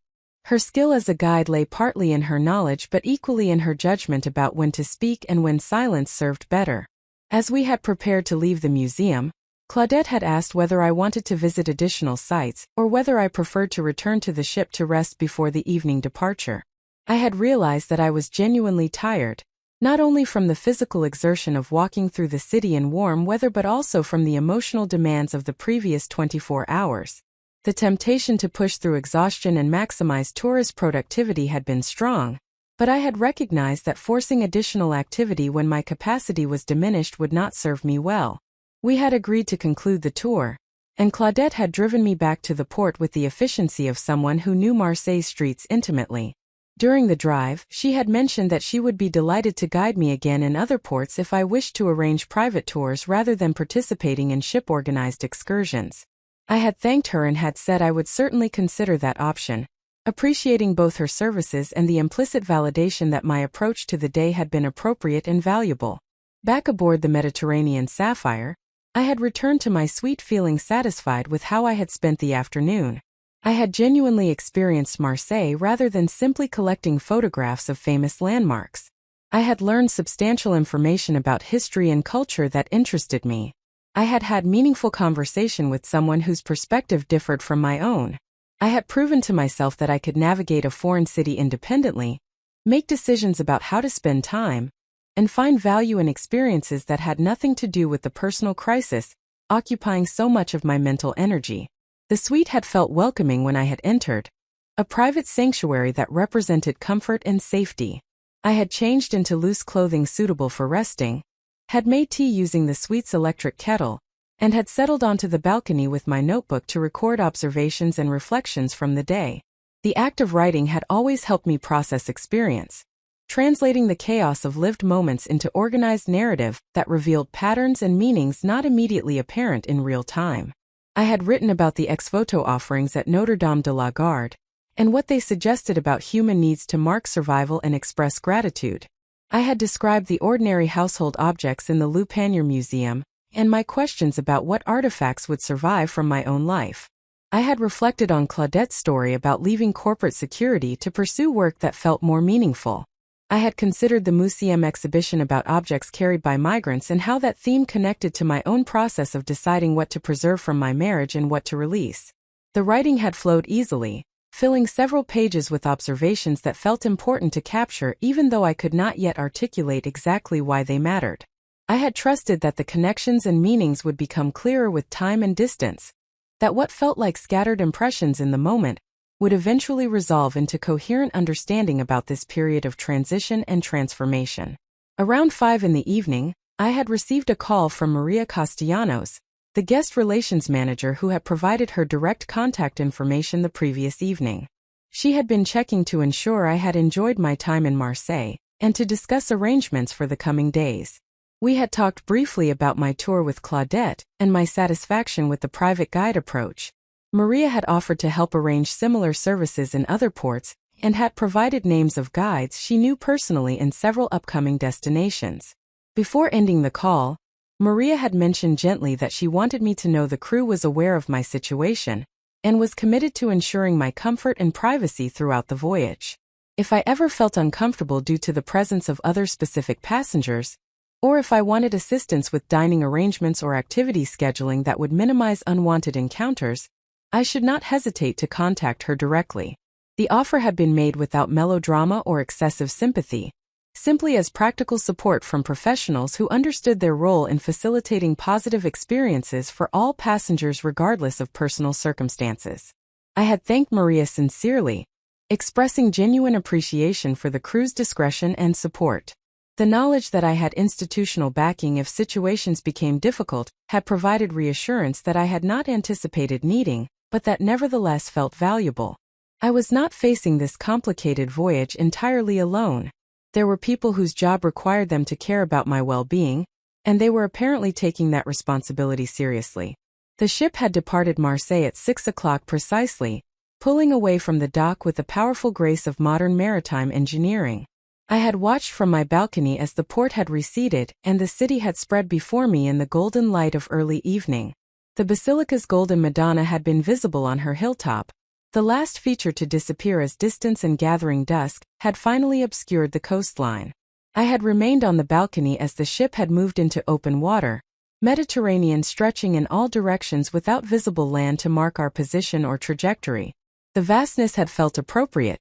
Her skill as a guide lay partly in her knowledge but equally in her judgment about when to speak and when silence served better. As we had prepared to leave the museum, Claudette had asked whether I wanted to visit additional sites or whether I preferred to return to the ship to rest before the evening departure. I had realized that I was genuinely tired, not only from the physical exertion of walking through the city in warm weather but also from the emotional demands of the previous 24 hours. The temptation to push through exhaustion and maximize tourist productivity had been strong, but I had recognized that forcing additional activity when my capacity was diminished would not serve me well. We had agreed to conclude the tour, and Claudette had driven me back to the port with the efficiency of someone who knew Marseille's streets intimately. During the drive, she had mentioned that she would be delighted to guide me again in other ports if I wished to arrange private tours rather than participating in ship-organized excursions. I had thanked her and had said I would certainly consider that option, appreciating both her services and the implicit validation that my approach to the day had been appropriate and valuable. Back aboard the Mediterranean Sapphire, I had returned to my suite feeling satisfied with how I had spent the afternoon. I had genuinely experienced Marseille rather than simply collecting photographs of famous landmarks. I had learned substantial information about history and culture that interested me. I had had meaningful conversation with someone whose perspective differed from my own. I had proven to myself that I could navigate a foreign city independently, make decisions about how to spend time, and find value in experiences that had nothing to do with the personal crisis occupying so much of my mental energy. The suite had felt welcoming when I had entered, a private sanctuary that represented comfort and safety. I had changed into loose clothing suitable for resting, had made tea using the suite's electric kettle, and had settled onto the balcony with my notebook to record observations and reflections from the day. The act of writing had always helped me process experience, translating the chaos of lived moments into organized narrative that revealed patterns and meanings not immediately apparent in real time. I had written about the ex voto offerings at Notre Dame de la Garde, and what they suggested about human needs to mark survival and express gratitude. I had described the ordinary household objects in the Le Panier Museum, and my questions about what artifacts would survive from my own life. I had reflected on Claudette's story about leaving corporate security to pursue work that felt more meaningful. I had considered the museum exhibition about objects carried by migrants and how that theme connected to my own process of deciding what to preserve from my marriage and what to release. The writing had flowed easily, filling several pages with observations that felt important to capture even though I could not yet articulate exactly why they mattered. I had trusted that the connections and meanings would become clearer with time and distance, that what felt like scattered impressions in the moment would eventually resolve into coherent understanding about this period of transition and transformation. Around 5 in the evening, I had received a call from Maria Castellanos, the guest relations manager who had provided her direct contact information the previous evening. She had been checking to ensure I had enjoyed my time in Marseille, and to discuss arrangements for the coming days. We had talked briefly about my tour with Claudette, and my satisfaction with the private guide approach. Maria had offered to help arrange similar services in other ports, and had provided names of guides she knew personally in several upcoming destinations. Before ending the call, Maria had mentioned gently that she wanted me to know the crew was aware of my situation, and was committed to ensuring my comfort and privacy throughout the voyage. If I ever felt uncomfortable due to the presence of other specific passengers, or if I wanted assistance with dining arrangements or activity scheduling that would minimize unwanted encounters, I should not hesitate to contact her directly. The offer had been made without melodrama or excessive sympathy, simply as practical support from professionals who understood their role in facilitating positive experiences for all passengers regardless of personal circumstances. I had thanked Maria sincerely, expressing genuine appreciation for the crew's discretion and support. The knowledge that I had institutional backing if situations became difficult had provided reassurance that I had not anticipated needing, but that nevertheless felt valuable. I was not facing this complicated voyage entirely alone. There were people whose job required them to care about my well-being, and they were apparently taking that responsibility seriously. The ship had departed Marseille at 6 o'clock precisely, pulling away from the dock with the powerful grace of modern maritime engineering. I had watched from my balcony as the port had receded and the city had spread before me in the golden light of early evening. The basilica's golden Madonna had been visible on her hilltop. The last feature to disappear as distance and gathering dusk had finally obscured the coastline. I had remained on the balcony as the ship had moved into open water, Mediterranean stretching in all directions without visible land to mark our position or trajectory. The vastness had felt appropriate,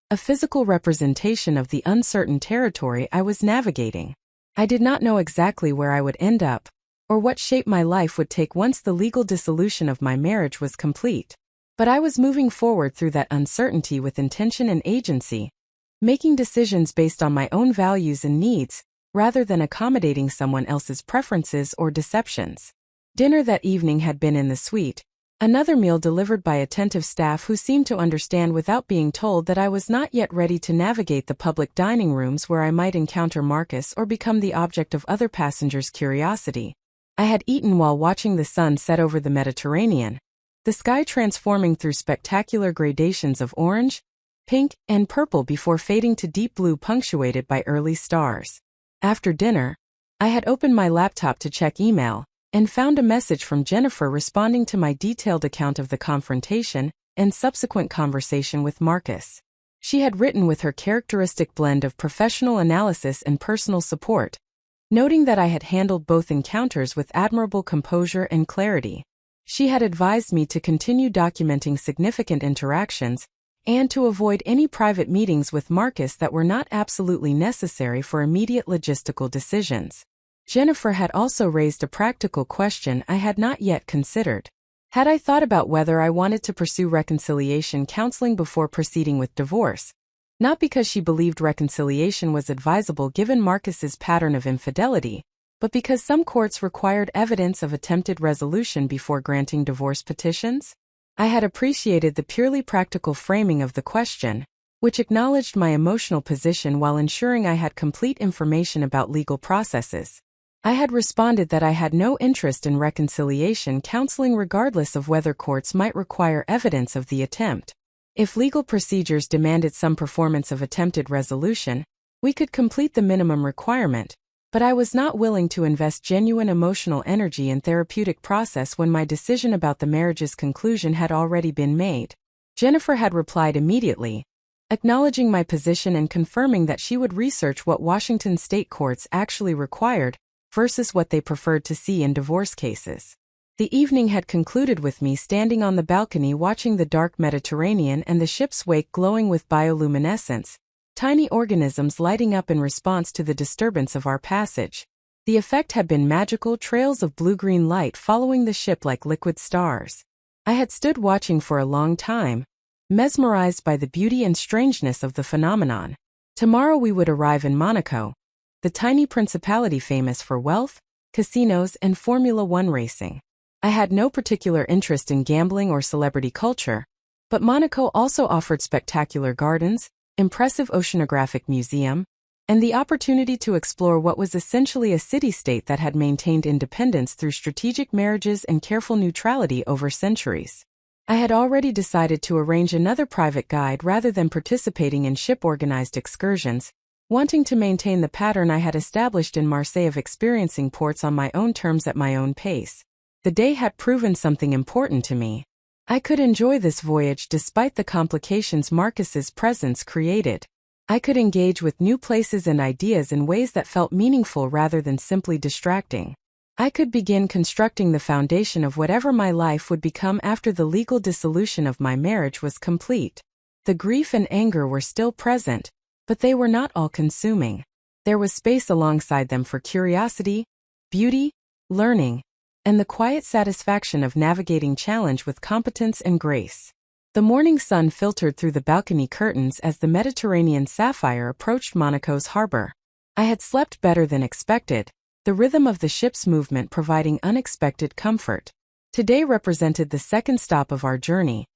a physical representation of the uncertain territory I was navigating. I did not know exactly where I would end up, or what shape my life would take once the legal dissolution of my marriage was complete. But I was moving forward through that uncertainty with intention and agency, making decisions based on my own values and needs, rather than accommodating someone else's preferences or deceptions. Dinner that evening had been in the suite, another meal delivered by attentive staff who seemed to understand without being told that I was not yet ready to navigate the public dining rooms where I might encounter Marcus or become the object of other passengers' curiosity. I had eaten while watching the sun set over the Mediterranean, the sky transforming through spectacular gradations of orange, pink, and purple before fading to deep blue punctuated by early stars. After dinner, I had opened my laptop to check email, and found a message from Jennifer responding to my detailed account of the confrontation and subsequent conversation with Marcus. She had written with her characteristic blend of professional analysis and personal support, noting that I had handled both encounters with admirable composure and clarity. She had advised me to continue documenting significant interactions and to avoid any private meetings with Marcus that were not absolutely necessary for immediate logistical decisions. Jennifer had also raised a practical question I had not yet considered. Had I thought about whether I wanted to pursue reconciliation counseling before proceeding with divorce? Not because she believed reconciliation was advisable given Marcus's pattern of infidelity, but because some courts required evidence of attempted resolution before granting divorce petitions? I had appreciated the purely practical framing of the question, which acknowledged my emotional position while ensuring I had complete information about legal processes. I had responded that I had no interest in reconciliation counseling regardless of whether courts might require evidence of the attempt. If legal procedures demanded some performance of attempted resolution, we could complete the minimum requirement, but I was not willing to invest genuine emotional energy in therapeutic process when my decision about the marriage's conclusion had already been made. Jennifer had replied immediately, acknowledging my position and confirming that she would research what Washington state courts actually required versus what they preferred to see in divorce cases. The evening had concluded with me standing on the balcony watching the dark Mediterranean and the ship's wake glowing with bioluminescence, tiny organisms lighting up in response to the disturbance of our passage. The effect had been magical, trails of blue-green light following the ship like liquid stars. I had stood watching for a long time, mesmerized by the beauty and strangeness of the phenomenon. Tomorrow we would arrive in Monaco, the tiny principality famous for wealth, casinos, and Formula One racing. I had no particular interest in gambling or celebrity culture, but Monaco also offered spectacular gardens, impressive oceanographic museum, and the opportunity to explore what was essentially a city-state that had maintained independence through strategic marriages and careful neutrality over centuries. I had already decided to arrange another private guide rather than participating in ship-organized excursions, wanting to maintain the pattern I had established in Marseille of experiencing ports on my own terms at my own pace. The day had proven something important to me. I could enjoy this voyage despite the complications Marcus's presence created. I could engage with new places and ideas in ways that felt meaningful rather than simply distracting. I could begin constructing the foundation of whatever my life would become after the legal dissolution of my marriage was complete. The grief and anger were still present, but they were not all-consuming. There was space alongside them for curiosity, beauty, learning, and the quiet satisfaction of navigating challenge with competence and grace. The morning sun filtered through the balcony curtains as the Mediterranean sapphire approached Monaco's harbor. I had slept better than expected, the rhythm of the ship's movement providing unexpected comfort. Today represented the second stop of our journey,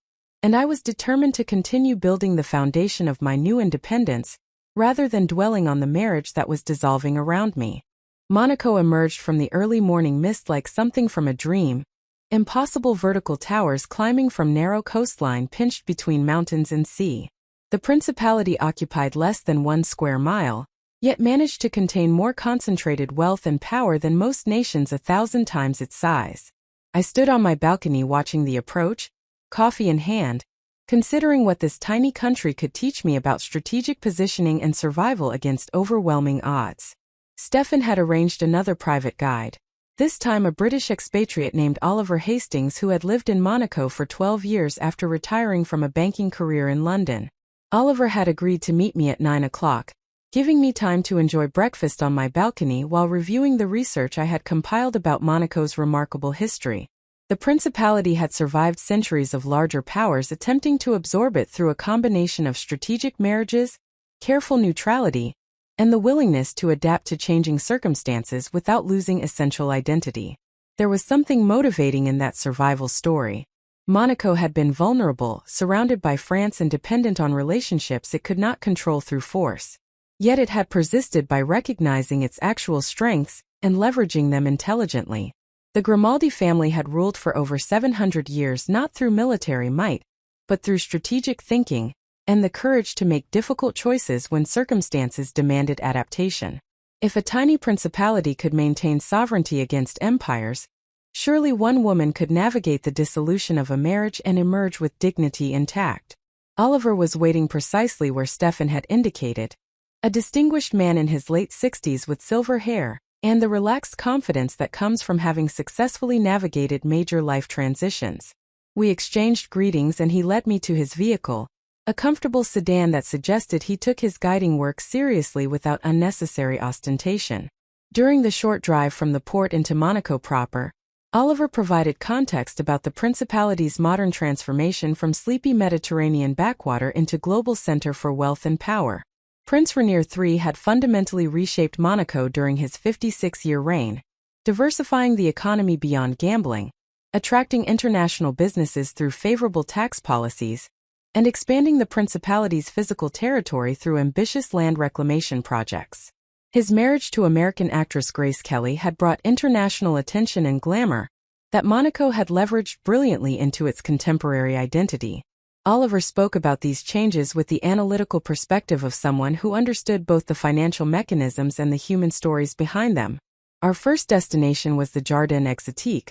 and I was determined to continue building the foundation of my new independence, rather than dwelling on the marriage that was dissolving around me. Monaco emerged from the early morning mist like something from a dream, impossible vertical towers climbing from narrow coastline pinched between mountains and sea. The principality occupied less than 1 square mile, yet managed to contain more concentrated wealth and power than most nations 1,000 times its size. I stood on my balcony watching the approach, coffee in hand, considering what this tiny country could teach me about strategic positioning and survival against overwhelming odds. Stefan had arranged another private guide, this time a British expatriate named Oliver Hastings who had lived in Monaco for 12 years after retiring from a banking career in London. Oliver had agreed to meet me at 9 o'clock, giving me time to enjoy breakfast on my balcony while reviewing the research I had compiled about Monaco's remarkable history. The principality had survived centuries of larger powers attempting to absorb it through a combination of strategic marriages, careful neutrality, and the willingness to adapt to changing circumstances without losing essential identity. There was something motivating in that survival story. Monaco had been vulnerable, surrounded by France and dependent on relationships it could not control through force. Yet it had persisted by recognizing its actual strengths and leveraging them intelligently. The Grimaldi family had ruled for over 700 years not through military might, but through strategic thinking and the courage to make difficult choices when circumstances demanded adaptation. If a tiny principality could maintain sovereignty against empires, surely one woman could navigate the dissolution of a marriage and emerge with dignity intact. Oliver was waiting precisely where Stefan had indicated, a distinguished man in his late 60s with silver hair, and the relaxed confidence that comes from having successfully navigated major life transitions. We exchanged greetings and he led me to his vehicle, a comfortable sedan that suggested he took his guiding work seriously without unnecessary ostentation. During the short drive from the port into Monaco proper, Oliver provided context about the principality's modern transformation from sleepy Mediterranean backwater into global center for wealth and power. Prince Rainier III had fundamentally reshaped Monaco during his 56-year reign, diversifying the economy beyond gambling, attracting international businesses through favorable tax policies, and expanding the principality's physical territory through ambitious land reclamation projects. His marriage to American actress Grace Kelly had brought international attention and glamour that Monaco had leveraged brilliantly into its contemporary identity. Oliver spoke about these changes with the analytical perspective of someone who understood both the financial mechanisms and the human stories behind them. Our first destination was the Jardin Exotique,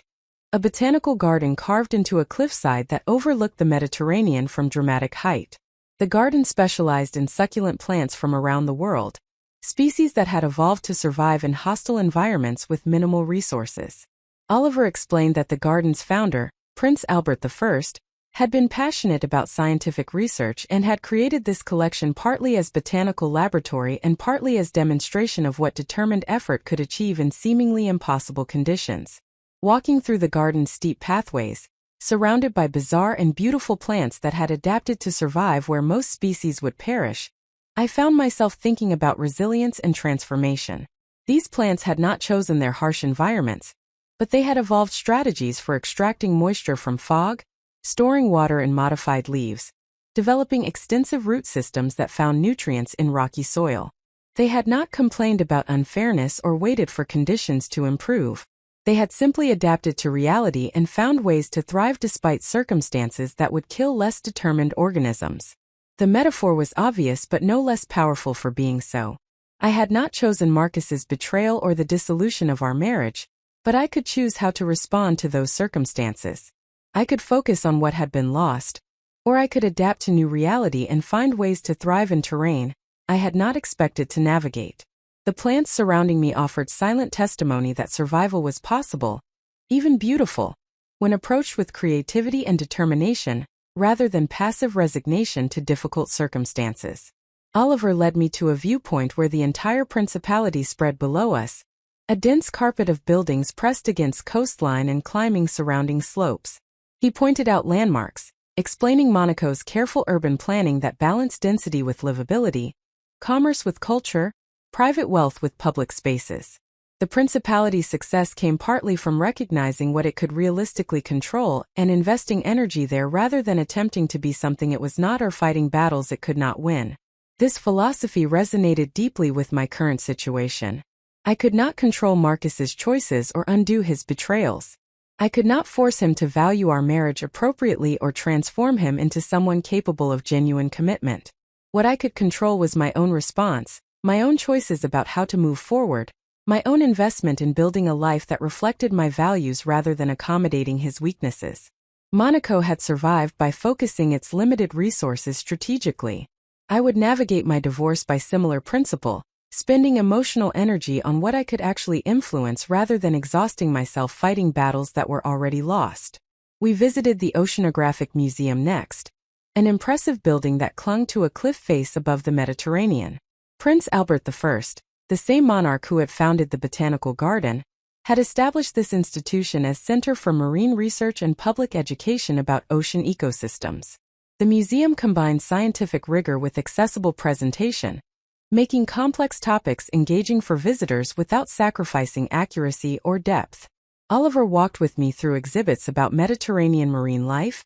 a botanical garden carved into a cliffside that overlooked the Mediterranean from dramatic height. The garden specialized in succulent plants from around the world, species that had evolved to survive in hostile environments with minimal resources. Oliver explained that the garden's founder, Prince Albert I, had been passionate about scientific research and had created this collection partly as botanical laboratory and partly as demonstration of what determined effort could achieve in seemingly impossible conditions. Walking through the garden's steep pathways, surrounded by bizarre and beautiful plants that had adapted to survive where most species would perish, I found myself thinking about resilience and transformation. These plants had not chosen their harsh environments, but they had evolved strategies for extracting moisture from fog, storing water in modified leaves, developing extensive root systems that found nutrients in rocky soil. They had not complained about unfairness or waited for conditions to improve. They had simply adapted to reality and found ways to thrive despite circumstances that would kill less determined organisms. The metaphor was obvious but no less powerful for being so. I had not chosen Marcus's betrayal or the dissolution of our marriage, but I could choose how to respond to those circumstances. I could focus on what had been lost, or I could adapt to new reality and find ways to thrive in terrain I had not expected to navigate. The plants surrounding me offered silent testimony that survival was possible, even beautiful, when approached with creativity and determination, rather than passive resignation to difficult circumstances. Oliver led me to a viewpoint where the entire principality spread below us, a dense carpet of buildings pressed against coastline and climbing surrounding slopes. He pointed out landmarks, explaining Monaco's careful urban planning that balanced density with livability, commerce with culture, private wealth with public spaces. The principality's success came partly from recognizing what it could realistically control and investing energy there rather than attempting to be something it was not or fighting battles it could not win. This philosophy resonated deeply with my current situation. I could not control Marcus's choices or undo his betrayals. I could not force him to value our marriage appropriately or transform him into someone capable of genuine commitment. What I could control was my own response, my own choices about how to move forward, my own investment in building a life that reflected my values rather than accommodating his weaknesses. Monaco had survived by focusing its limited resources strategically. I would navigate my divorce by similar principle, spending emotional energy on what I could actually influence rather than exhausting myself fighting battles that were already lost. We visited the Oceanographic Museum next, an impressive building that clung to a cliff face above the Mediterranean. Prince Albert I, the same monarch who had founded the Botanical Garden, had established this institution as center for marine research and public education about ocean ecosystems. The museum combined scientific rigor with accessible presentation, making complex topics engaging for visitors without sacrificing accuracy or depth. Oliver walked with me through exhibits about Mediterranean marine life,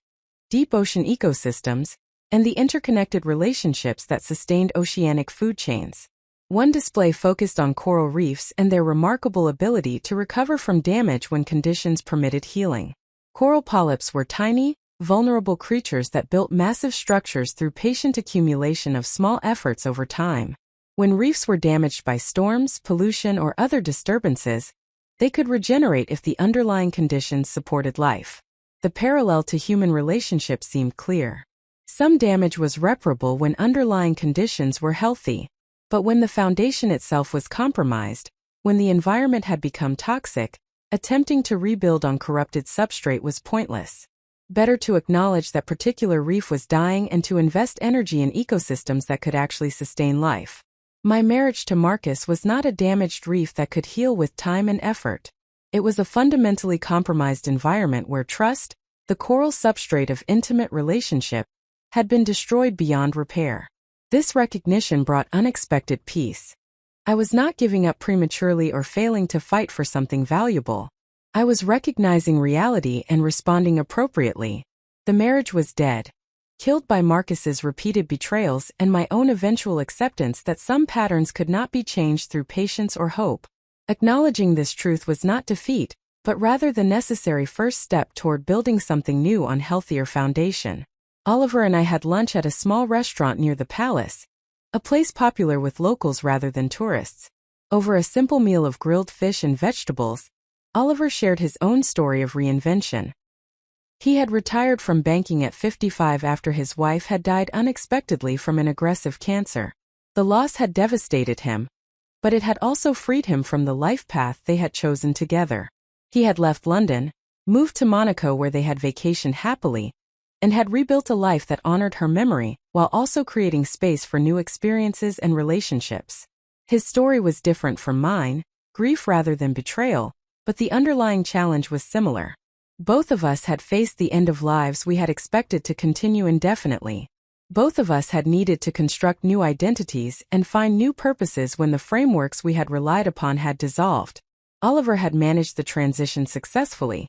deep ocean ecosystems, and the interconnected relationships that sustained oceanic food chains. One display focused on coral reefs and their remarkable ability to recover from damage when conditions permitted healing. Coral polyps were tiny, vulnerable creatures that built massive structures through patient accumulation of small efforts over time. When reefs were damaged by storms, pollution, or other disturbances, they could regenerate if the underlying conditions supported life. The parallel to human relationships seemed clear. Some damage was reparable when underlying conditions were healthy. But when the foundation itself was compromised, when the environment had become toxic, attempting to rebuild on corrupted substrate was pointless. Better to acknowledge that particular reef was dying and to invest energy in ecosystems that could actually sustain life. My marriage to Marcus was not a damaged reef that could heal with time and effort. It was a fundamentally compromised environment where trust, the coral substrate of intimate relationship, had been destroyed beyond repair. This recognition brought unexpected peace. I was not giving up prematurely or failing to fight for something valuable. I was recognizing reality and responding appropriately. The marriage was dead, killed by Marcus's repeated betrayals and my own eventual acceptance that some patterns could not be changed through patience or hope. Acknowledging this truth was not defeat, but rather the necessary first step toward building something new on healthier foundation. Oliver and I had lunch at a small restaurant near the palace, a place popular with locals rather than tourists. Over a simple meal of grilled fish and vegetables, Oliver shared his own story of reinvention. He had retired from banking at 55 after his wife had died unexpectedly from an aggressive cancer. The loss had devastated him, but it had also freed him from the life path they had chosen together. He had left London, moved to Monaco where they had vacationed happily, and had rebuilt a life that honored her memory, while also creating space for new experiences and relationships. His story was different from mine, grief rather than betrayal, but the underlying challenge was similar. Both of us had faced the end of lives we had expected to continue indefinitely. Both of us had needed to construct new identities and find new purposes when the frameworks we had relied upon had dissolved. Oliver had managed the transition successfully,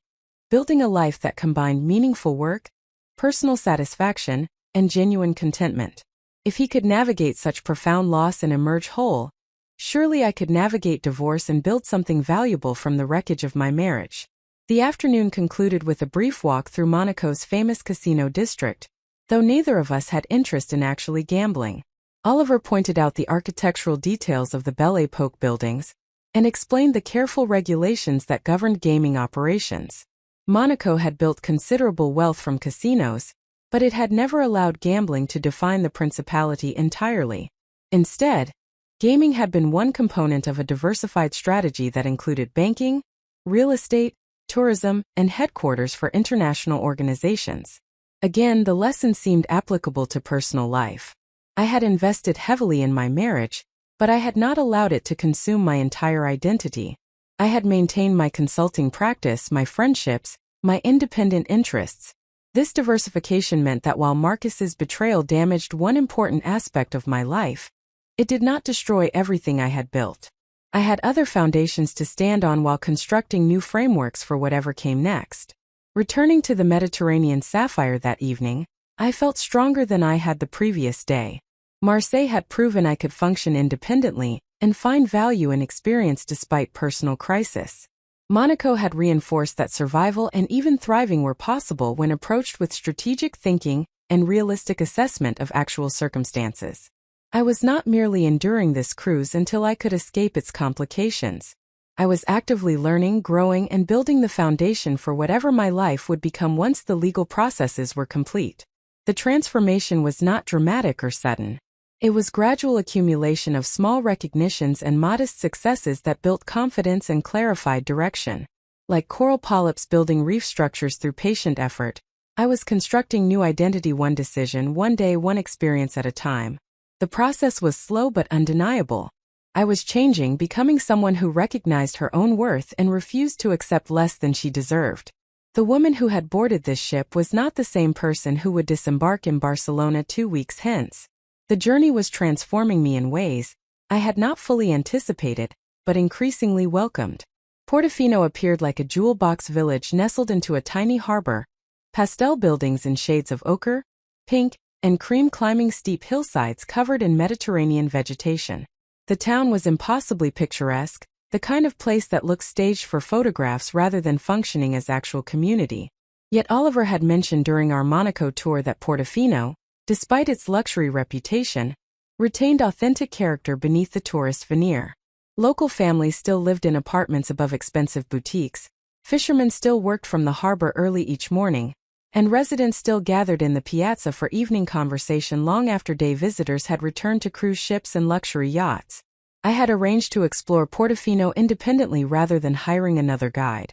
building a life that combined meaningful work, personal satisfaction, and genuine contentment. If he could navigate such profound loss and emerge whole, surely I could navigate divorce and build something valuable from the wreckage of my marriage. The afternoon concluded with a brief walk through Monaco's famous casino district, though neither of us had interest in actually gambling. Oliver pointed out the architectural details of the Belle Époque buildings and explained the careful regulations that governed gaming operations. Monaco had built considerable wealth from casinos, but it had never allowed gambling to define the principality entirely. Instead, gaming had been one component of a diversified strategy that included banking, real estate, tourism, and headquarters for international organizations. Again, the lesson seemed applicable to personal life. I had invested heavily in my marriage, but I had not allowed it to consume my entire identity. I had maintained my consulting practice, my friendships, my independent interests. This diversification meant that while Marcus's betrayal damaged one important aspect of my life, it did not destroy everything I had built. I had other foundations to stand on while constructing new frameworks for whatever came next. Returning to the Mediterranean Sapphire that evening, I felt stronger than I had the previous day. Marseille had proven I could function independently and find value in experience despite personal crisis. Monaco had reinforced that survival and even thriving were possible when approached with strategic thinking and realistic assessment of actual circumstances. I was not merely enduring this cruise until I could escape its complications. I was actively learning, growing, and building the foundation for whatever my life would become once the legal processes were complete. The transformation was not dramatic or sudden. It was gradual accumulation of small recognitions and modest successes that built confidence and clarified direction. Like coral polyps building reef structures through patient effort, I was constructing new identity one decision, one day, one experience at a time. The process was slow but undeniable. I was changing, becoming someone who recognized her own worth and refused to accept less than she deserved. The woman who had boarded this ship was not the same person who would disembark in Barcelona 2 weeks hence. The journey was transforming me in ways I had not fully anticipated, but increasingly welcomed. Portofino appeared like a jewel box village nestled into a tiny harbor, pastel buildings in shades of ochre, pink, and cream climbing steep hillsides covered in Mediterranean vegetation. The town was impossibly picturesque, the kind of place that looks staged for photographs rather than functioning as actual community. Yet Oliver had mentioned during our Monaco tour that Portofino, despite its luxury reputation, retained authentic character beneath the tourist veneer. Local families still lived in apartments above expensive boutiques, fishermen still worked from the harbor early each morning, and residents still gathered in the piazza for evening conversation long after day visitors had returned to cruise ships and luxury yachts. I had arranged to explore Portofino independently rather than hiring another guide.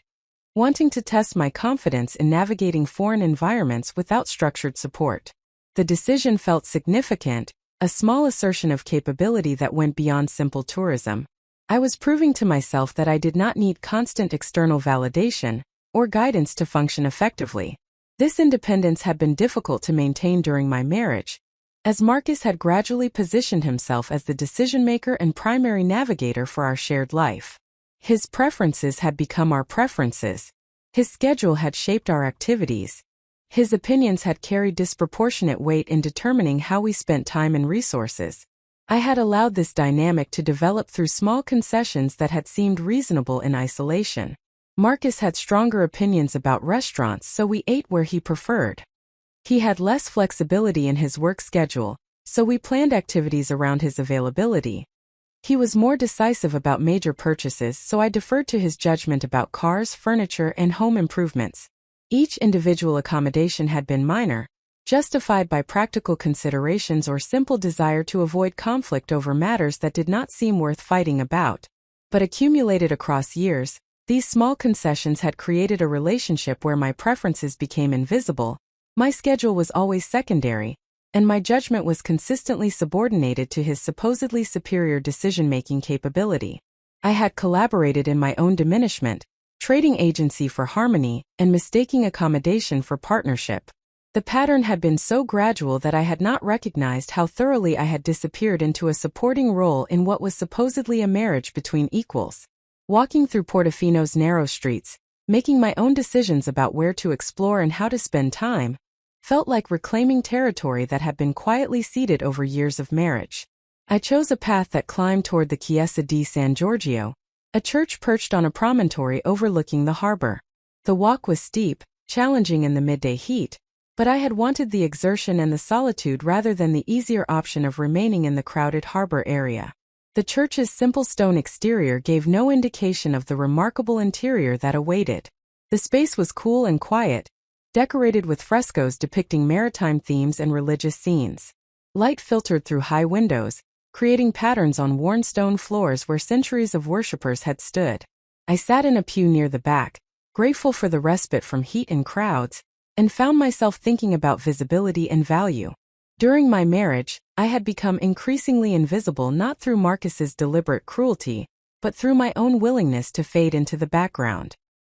Wanting to test my confidence in navigating foreign environments without structured support. The decision felt significant, a small assertion of capability that went beyond simple tourism. I was proving to myself that I did not need constant external validation or guidance to function effectively. This independence had been difficult to maintain during my marriage, as Marcus had gradually positioned himself as the decision-maker and primary navigator for our shared life. His preferences had become our preferences. His schedule had shaped our activities. His opinions had carried disproportionate weight in determining how we spent time and resources. I had allowed this dynamic to develop through small concessions that had seemed reasonable in isolation. Marcus had stronger opinions about restaurants, so we ate where he preferred. He had less flexibility in his work schedule, so we planned activities around his availability. He was more decisive about major purchases, so I deferred to his judgment about cars, furniture, and home improvements. Each individual accommodation had been minor, justified by practical considerations or simple desire to avoid conflict over matters that did not seem worth fighting about. But accumulated across years, these small concessions had created a relationship where my preferences became invisible, my schedule was always secondary, and my judgment was consistently subordinated to his supposedly superior decision-making capability. I had collaborated in my own diminishment, trading agency for harmony, and mistaking accommodation for partnership. The pattern had been so gradual that I had not recognized how thoroughly I had disappeared into a supporting role in what was supposedly a marriage between equals. Walking through Portofino's narrow streets, making my own decisions about where to explore and how to spend time, felt like reclaiming territory that had been quietly ceded over years of marriage. I chose a path that climbed toward the Chiesa di San Giorgio, a church perched on a promontory overlooking the harbor. The walk was steep, challenging in the midday heat, but I had wanted the exertion and the solitude rather than the easier option of remaining in the crowded harbor area. The church's simple stone exterior gave no indication of the remarkable interior that awaited. The space was cool and quiet, decorated with frescoes depicting maritime themes and religious scenes. Light filtered through high windows, creating patterns on worn stone floors where centuries of worshippers had stood. I sat in a pew near the back, grateful for the respite from heat and crowds, and found myself thinking about visibility and value. During my marriage, I had become increasingly invisible not through Marcus's deliberate cruelty, but through my own willingness to fade into the background.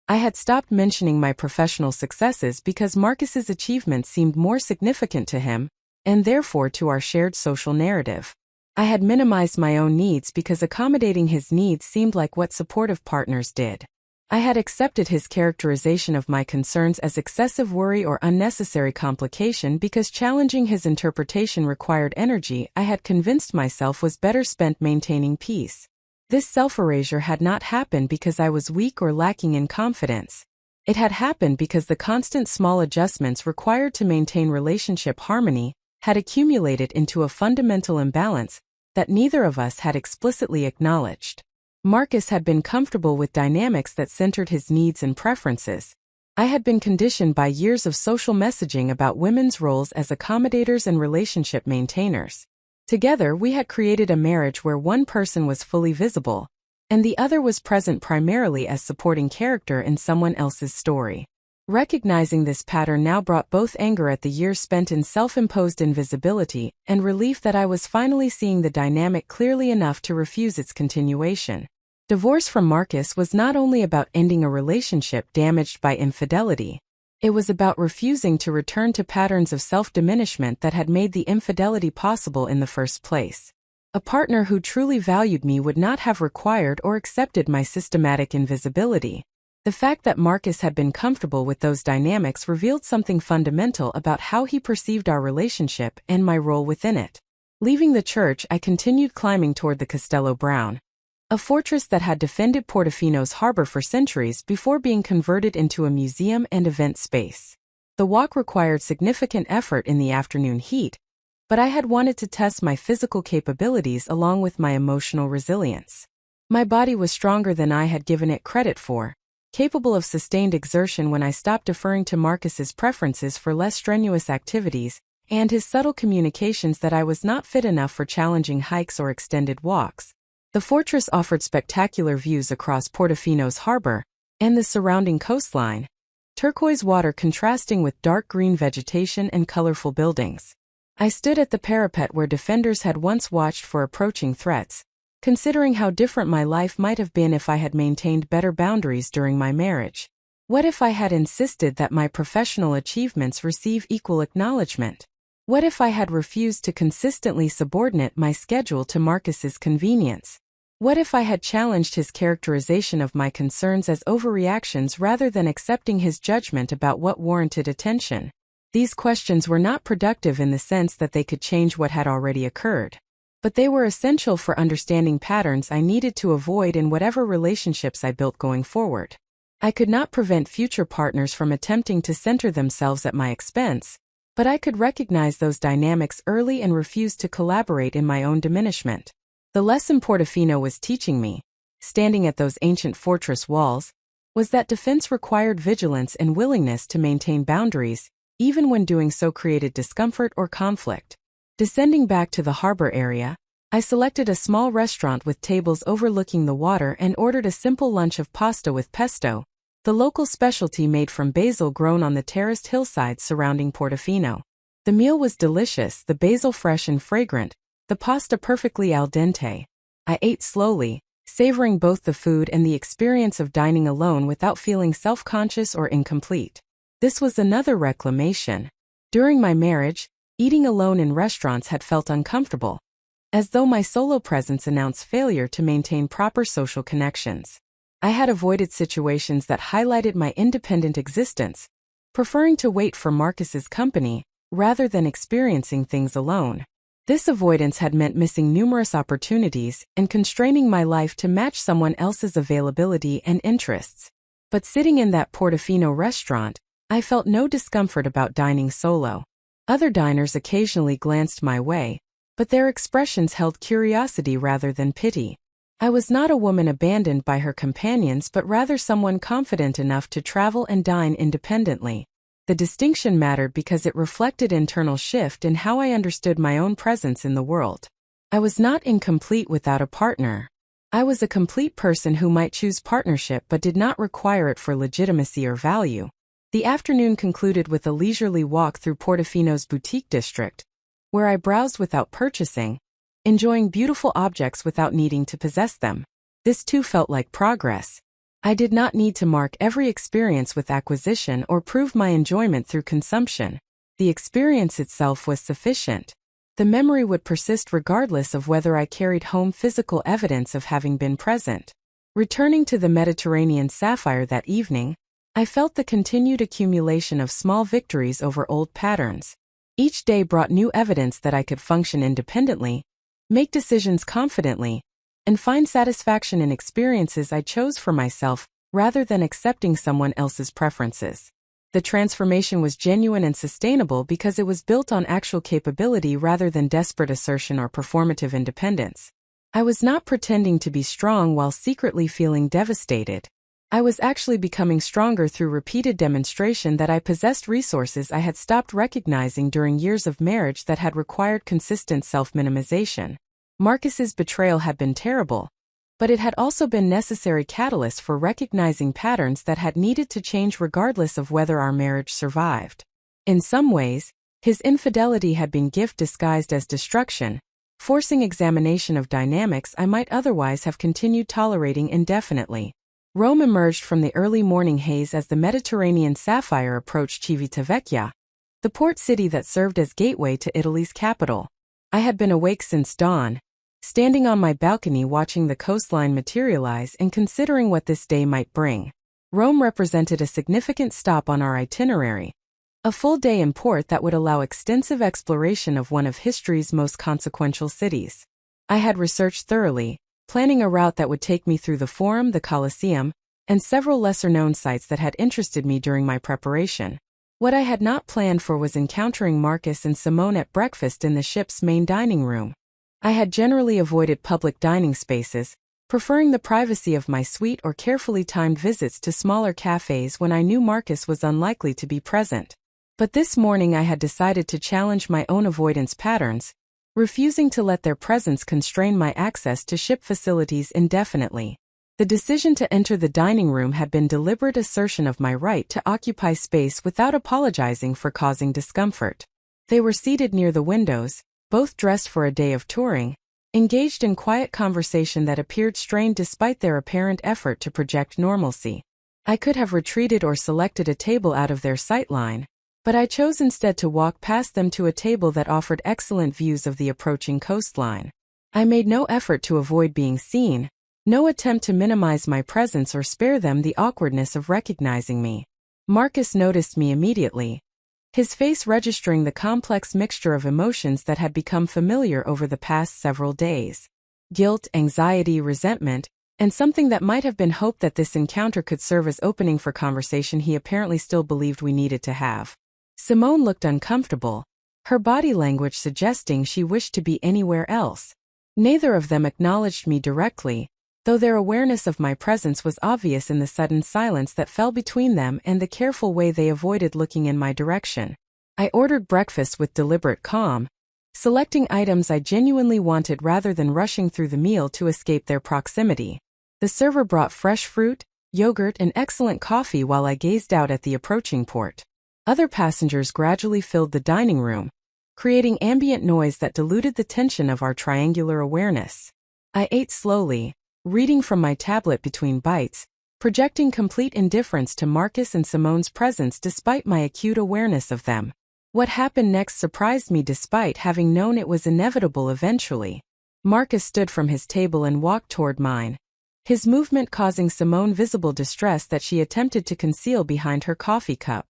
I had stopped mentioning my professional successes because Marcus's achievements seemed more significant to him, and therefore to our shared social narrative. I had minimized my own needs because accommodating his needs seemed like what supportive partners did. I had accepted his characterization of my concerns as excessive worry or unnecessary complication because challenging his interpretation required energy I had convinced myself was better spent maintaining peace. This self-erasure had not happened because I was weak or lacking in confidence. It had happened because the constant small adjustments required to maintain relationship harmony had accumulated into a fundamental imbalance that neither of us had explicitly acknowledged. Marcus had been comfortable with dynamics that centered his needs and preferences. I had been conditioned by years of social messaging about women's roles as accommodators and relationship maintainers. Together, we had created a marriage where one person was fully visible, and the other was present primarily as supporting character in someone else's story. Recognizing this pattern now brought both anger at the years spent in self-imposed invisibility and relief that I was finally seeing the dynamic clearly enough to refuse its continuation. Divorce from Marcus was not only about ending a relationship damaged by infidelity. It was about refusing to return to patterns of self-diminishment that had made the infidelity possible in the first place. A partner who truly valued me would not have required or accepted my systematic invisibility. The fact that Marcus had been comfortable with those dynamics revealed something fundamental about how he perceived our relationship and my role within it. Leaving the church, I continued climbing toward the Castello Brown, a fortress that had defended Portofino's harbor for centuries before being converted into a museum and event space. The walk required significant effort in the afternoon heat, but I had wanted to test my physical capabilities along with my emotional resilience. My body was stronger than I had given it credit for, capable of sustained exertion when I stopped deferring to Marcus's preferences for less strenuous activities and his subtle communications that I was not fit enough for challenging hikes or extended walks. The fortress offered spectacular views across Portofino's harbor and the surrounding coastline, turquoise water contrasting with dark green vegetation and colorful buildings. I stood at the parapet where defenders had once watched for approaching threats, considering how different my life might have been if I had maintained better boundaries during my marriage. What if I had insisted that my professional achievements receive equal acknowledgement? What if I had refused to consistently subordinate my schedule to Marcus's convenience? What if I had challenged his characterization of my concerns as overreactions rather than accepting his judgment about what warranted attention? These questions were not productive in the sense that they could change what had already occurred, but they were essential for understanding patterns I needed to avoid in whatever relationships I built going forward. I could not prevent future partners from attempting to center themselves at my expense, but I could recognize those dynamics early and refuse to collaborate in my own diminishment. The lesson Portofino was teaching me, standing at those ancient fortress walls, was that defense required vigilance and willingness to maintain boundaries, even when doing so created discomfort or conflict. Descending back to the harbor area, I selected a small restaurant with tables overlooking the water and ordered a simple lunch of pasta with pesto, the local specialty made from basil grown on the terraced hillsides surrounding Portofino. The meal was delicious, the basil fresh and fragrant, the pasta perfectly al dente. I ate slowly, savoring both the food and the experience of dining alone without feeling self-conscious or incomplete. This was another reclamation. During my marriage, eating alone in restaurants had felt uncomfortable, as though my solo presence announced failure to maintain proper social connections. I had avoided situations that highlighted my independent existence, preferring to wait for Marcus's company rather than experiencing things alone. This avoidance had meant missing numerous opportunities and constraining my life to match someone else's availability and interests. But sitting in that Portofino restaurant, I felt no discomfort about dining solo. Other diners occasionally glanced my way, but their expressions held curiosity rather than pity. I was not a woman abandoned by her companions but rather someone confident enough to travel and dine independently. The distinction mattered because it reflected internal shift in how I understood my own presence in the world. I was not incomplete without a partner. I was a complete person who might choose partnership but did not require it for legitimacy or value. The afternoon concluded with a leisurely walk through Portofino's boutique district, where I browsed without purchasing, enjoying beautiful objects without needing to possess them. This too felt like progress. I did not need to mark every experience with acquisition or prove my enjoyment through consumption. The experience itself was sufficient. The memory would persist regardless of whether I carried home physical evidence of having been present. Returning to the Mediterranean sapphire that evening, I felt the continued accumulation of small victories over old patterns. Each day brought new evidence that I could function independently, make decisions confidently, and find satisfaction in experiences I chose for myself rather than accepting someone else's preferences. The transformation was genuine and sustainable because it was built on actual capability rather than desperate assertion or performative independence. I was not pretending to be strong while secretly feeling devastated. I was actually becoming stronger through repeated demonstration that I possessed resources I had stopped recognizing during years of marriage that had required consistent self-minimization. Marcus's betrayal had been terrible, but it had also been necessary catalyst for recognizing patterns that had needed to change regardless of whether our marriage survived. In some ways, his infidelity had been gift disguised as destruction, forcing examination of dynamics I might otherwise have continued tolerating indefinitely. Rome emerged from the early morning haze as the Mediterranean sapphire approached Civitavecchia, the port city that served as gateway to Italy's capital. I had been awake since dawn, standing on my balcony watching the coastline materialize and considering what this day might bring. Rome represented a significant stop on our itinerary, a full day in port that would allow extensive exploration of one of history's most consequential cities. I had researched thoroughly, planning a route that would take me through the Forum, the Colosseum, and several lesser-known sites that had interested me during my preparation. What I had not planned for was encountering Marcus and Simone at breakfast in the ship's main dining room. I had generally avoided public dining spaces, preferring the privacy of my suite or carefully timed visits to smaller cafes when I knew Marcus was unlikely to be present. But this morning I had decided to challenge my own avoidance patterns, refusing to let their presence constrain my access to ship facilities indefinitely. The decision to enter the dining room had been deliberate assertion of my right to occupy space without apologizing for causing discomfort. They were seated near the windows, both dressed for a day of touring, engaged in quiet conversation that appeared strained despite their apparent effort to project normalcy. I could have retreated or selected a table out of their sightline, but I chose instead to walk past them to a table that offered excellent views of the approaching coastline. I made no effort to avoid being seen, no attempt to minimize my presence or spare them the awkwardness of recognizing me. Marcus noticed me immediately, his face registering the complex mixture of emotions that had become familiar over the past several days. Guilt, anxiety, resentment, and something that might have been hoped that this encounter could serve as opening for conversation he apparently still believed we needed to have. Simone looked uncomfortable, her body language suggesting she wished to be anywhere else. Neither of them acknowledged me directly, though their awareness of my presence was obvious in the sudden silence that fell between them and the careful way they avoided looking in my direction. I ordered breakfast with deliberate calm, selecting items I genuinely wanted rather than rushing through the meal to escape their proximity. The server brought fresh fruit, yogurt, and excellent coffee while I gazed out at the approaching port. Other passengers gradually filled the dining room, creating ambient noise that diluted the tension of our triangular awareness. I ate slowly, reading from my tablet between bites, projecting complete indifference to Marcus and Simone's presence despite my acute awareness of them. What happened next surprised me despite having known it was inevitable eventually. Marcus stood from his table and walked toward mine, his movement causing Simone visible distress that she attempted to conceal behind her coffee cup.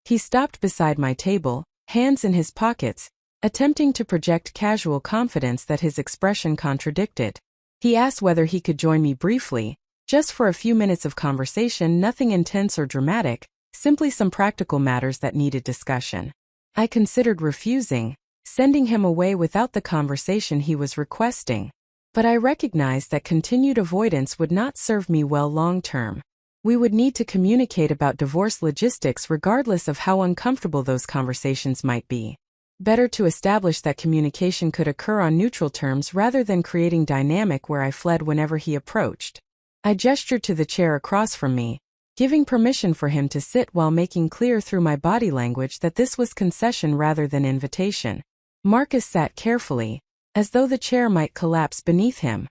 He stopped beside my table, hands in his pockets, attempting to project casual confidence that his expression contradicted. He asked whether he could join me briefly, just for a few minutes of conversation, nothing intense or dramatic, simply some practical matters that needed discussion. I considered refusing, sending him away without the conversation he was requesting. But I recognized that continued avoidance would not serve me well long-term. We would need to communicate about divorce logistics regardless of how uncomfortable those conversations might be. Better to establish that communication could occur on neutral terms rather than creating dynamic where I fled whenever he approached. I gestured to the chair across from me, giving permission for him to sit while making clear through my body language that this was concession rather than invitation. Marcus sat carefully, as though the chair might collapse beneath him.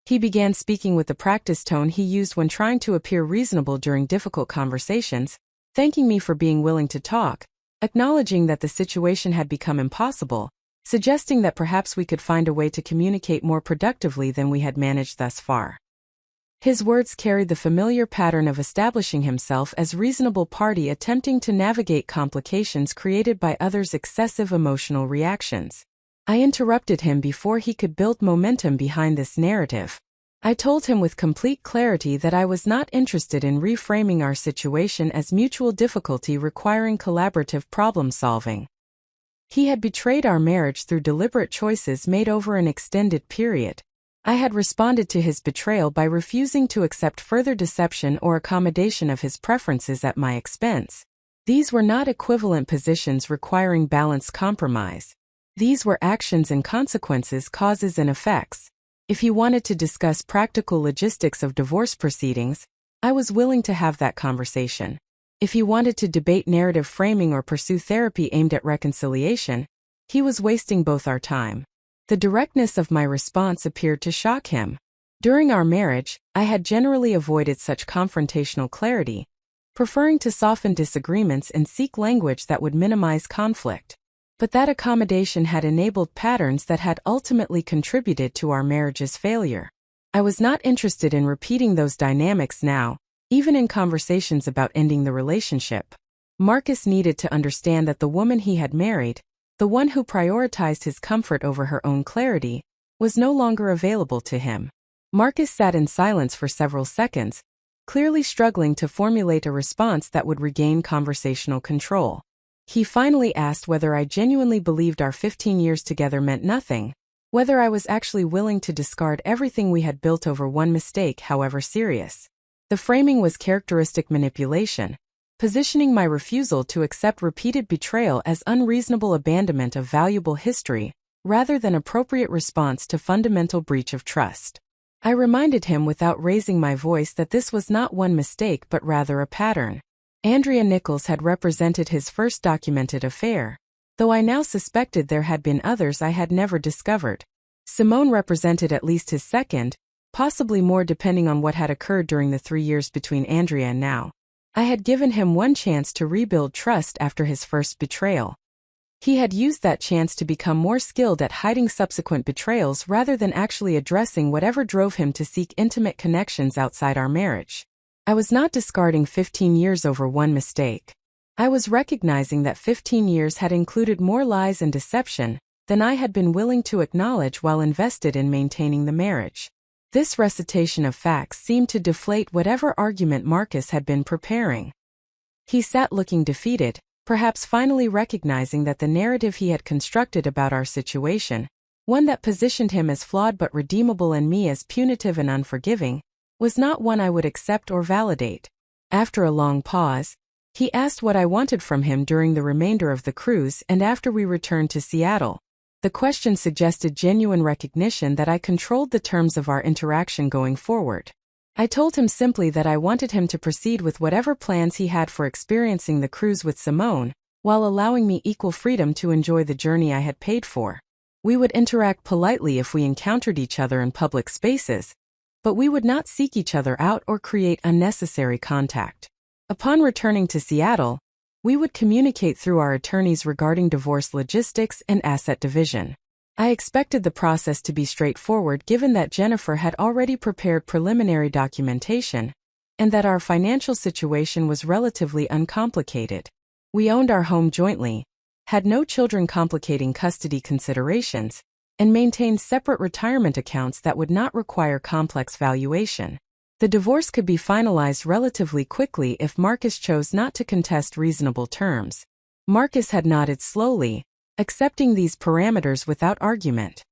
He began speaking with the practiced tone he used when trying to appear reasonable during difficult conversations, thanking me for being willing to talk, acknowledging that the situation had become impossible, suggesting that perhaps we could find a way to communicate more productively than we had managed thus far. His words carried the familiar pattern of establishing himself as reasonable party attempting to navigate complications created by others' excessive emotional reactions. I interrupted him before he could build momentum behind this narrative. I told him with complete clarity that I was not interested in reframing our situation as mutual difficulty requiring collaborative problem-solving. He had betrayed our marriage through deliberate choices made over an extended period. I had responded to his betrayal by refusing to accept further deception or accommodation of his preferences at my expense. These were not equivalent positions requiring balanced compromise. These were actions and consequences, causes and effects. If he wanted to discuss practical logistics of divorce proceedings, I was willing to have that conversation. If he wanted to debate narrative framing or pursue therapy aimed at reconciliation, he was wasting both our time. The directness of my response appeared to shock him. During our marriage, I had generally avoided such confrontational clarity, preferring to soften disagreements and seek language that would minimize conflict. But that accommodation had enabled patterns that had ultimately contributed to our marriage's failure. I was not interested in repeating those dynamics now, even in conversations about ending the relationship. Marcus needed to understand that the woman he had married, the one who prioritized his comfort over her own clarity, was no longer available to him. Marcus sat in silence for several seconds, clearly struggling to formulate a response that would regain conversational control. He finally asked whether I genuinely believed our 15 years together meant nothing, whether I was actually willing to discard everything we had built over one mistake, however serious. The framing was characteristic manipulation, positioning my refusal to accept repeated betrayal as unreasonable abandonment of valuable history, rather than appropriate response to fundamental breach of trust. I reminded him without raising my voice that this was not one mistake but rather a pattern. Andrea Nichols had represented his first documented affair, though I now suspected there had been others I had never discovered. Simone represented at least his second, possibly more depending on what had occurred during the 3 years between Andrea and now. I had given him one chance to rebuild trust after his first betrayal. He had used that chance to become more skilled at hiding subsequent betrayals rather than actually addressing whatever drove him to seek intimate connections outside our marriage. I was not discarding 15 years over one mistake. I was recognizing that 15 years had included more lies and deception than I had been willing to acknowledge while invested in maintaining the marriage. This recitation of facts seemed to deflate whatever argument Marcus had been preparing. He sat looking defeated, perhaps finally recognizing that the narrative he had constructed about our situation, one that positioned him as flawed but redeemable and me as punitive and unforgiving, was not one I would accept or validate. After a long pause, he asked what I wanted from him during the remainder of the cruise and after we returned to Seattle. The question suggested genuine recognition that I controlled the terms of our interaction going forward. I told him simply that I wanted him to proceed with whatever plans he had for experiencing the cruise with Simone, while allowing me equal freedom to enjoy the journey I had paid for. We would interact politely if we encountered each other in public spaces, but we would not seek each other out or create unnecessary contact. Upon returning to Seattle, we would communicate through our attorneys regarding divorce logistics and asset division. I expected the process to be straightforward given that Jennifer had already prepared preliminary documentation, and that our financial situation was relatively uncomplicated. We owned our home jointly, had no children complicating custody considerations, and maintained separate retirement accounts that would not require complex valuation. The divorce could be finalized relatively quickly if Marcus chose not to contest reasonable terms. Marcus had nodded slowly, accepting these parameters without argument.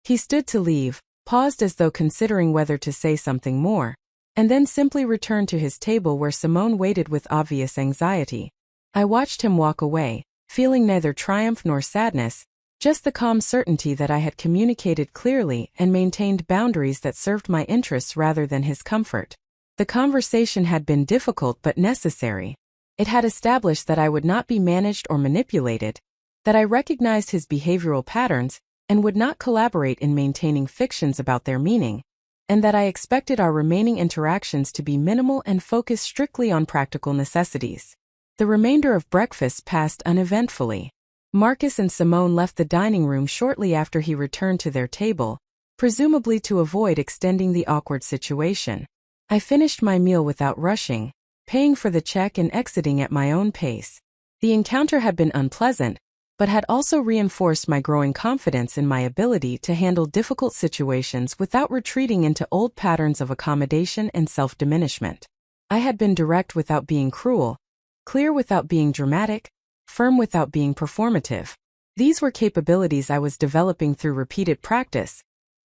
He stood to leave, paused as though considering whether to say something more, and then simply returned to his table where Simone waited with obvious anxiety. I watched him walk away, feeling neither triumph nor sadness, just the calm certainty that I had communicated clearly and maintained boundaries that served my interests rather than his comfort. The conversation had been difficult but necessary. It had established that I would not be managed or manipulated, that I recognized his behavioral patterns and would not collaborate in maintaining fictions about their meaning, and that I expected our remaining interactions to be minimal and focus strictly on practical necessities. The remainder of breakfast passed uneventfully. Marcus and Simone left the dining room shortly after he returned to their table, presumably to avoid extending the awkward situation. I finished my meal without rushing, paying for the check and exiting at my own pace. The encounter had been unpleasant, but had also reinforced my growing confidence in my ability to handle difficult situations without retreating into old patterns of accommodation and self-diminishment. I had been direct without being cruel, clear without being dramatic, firm without being performative. These were capabilities I was developing through repeated practice,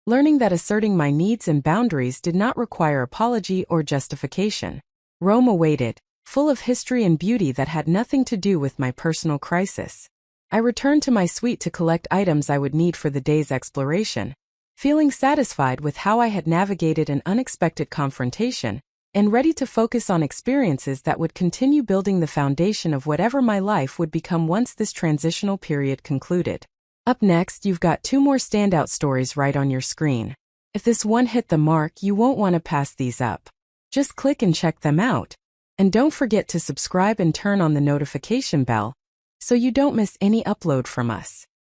learning that asserting my needs and boundaries did not require apology or justification. Rome awaited, full of history and beauty that had nothing to do with my personal crisis. I returned to my suite to collect items I would need for the day's exploration, feeling satisfied with how I had navigated an unexpected confrontation, and ready to focus on experiences that would continue building the foundation of whatever my life would become once this transitional period concluded. Up next, you've got 2 more standout stories right on your screen. If this one hit the mark, you won't want to pass these up. Just click and check them out. And don't forget to subscribe and turn on the notification bell, so you don't miss any upload from us.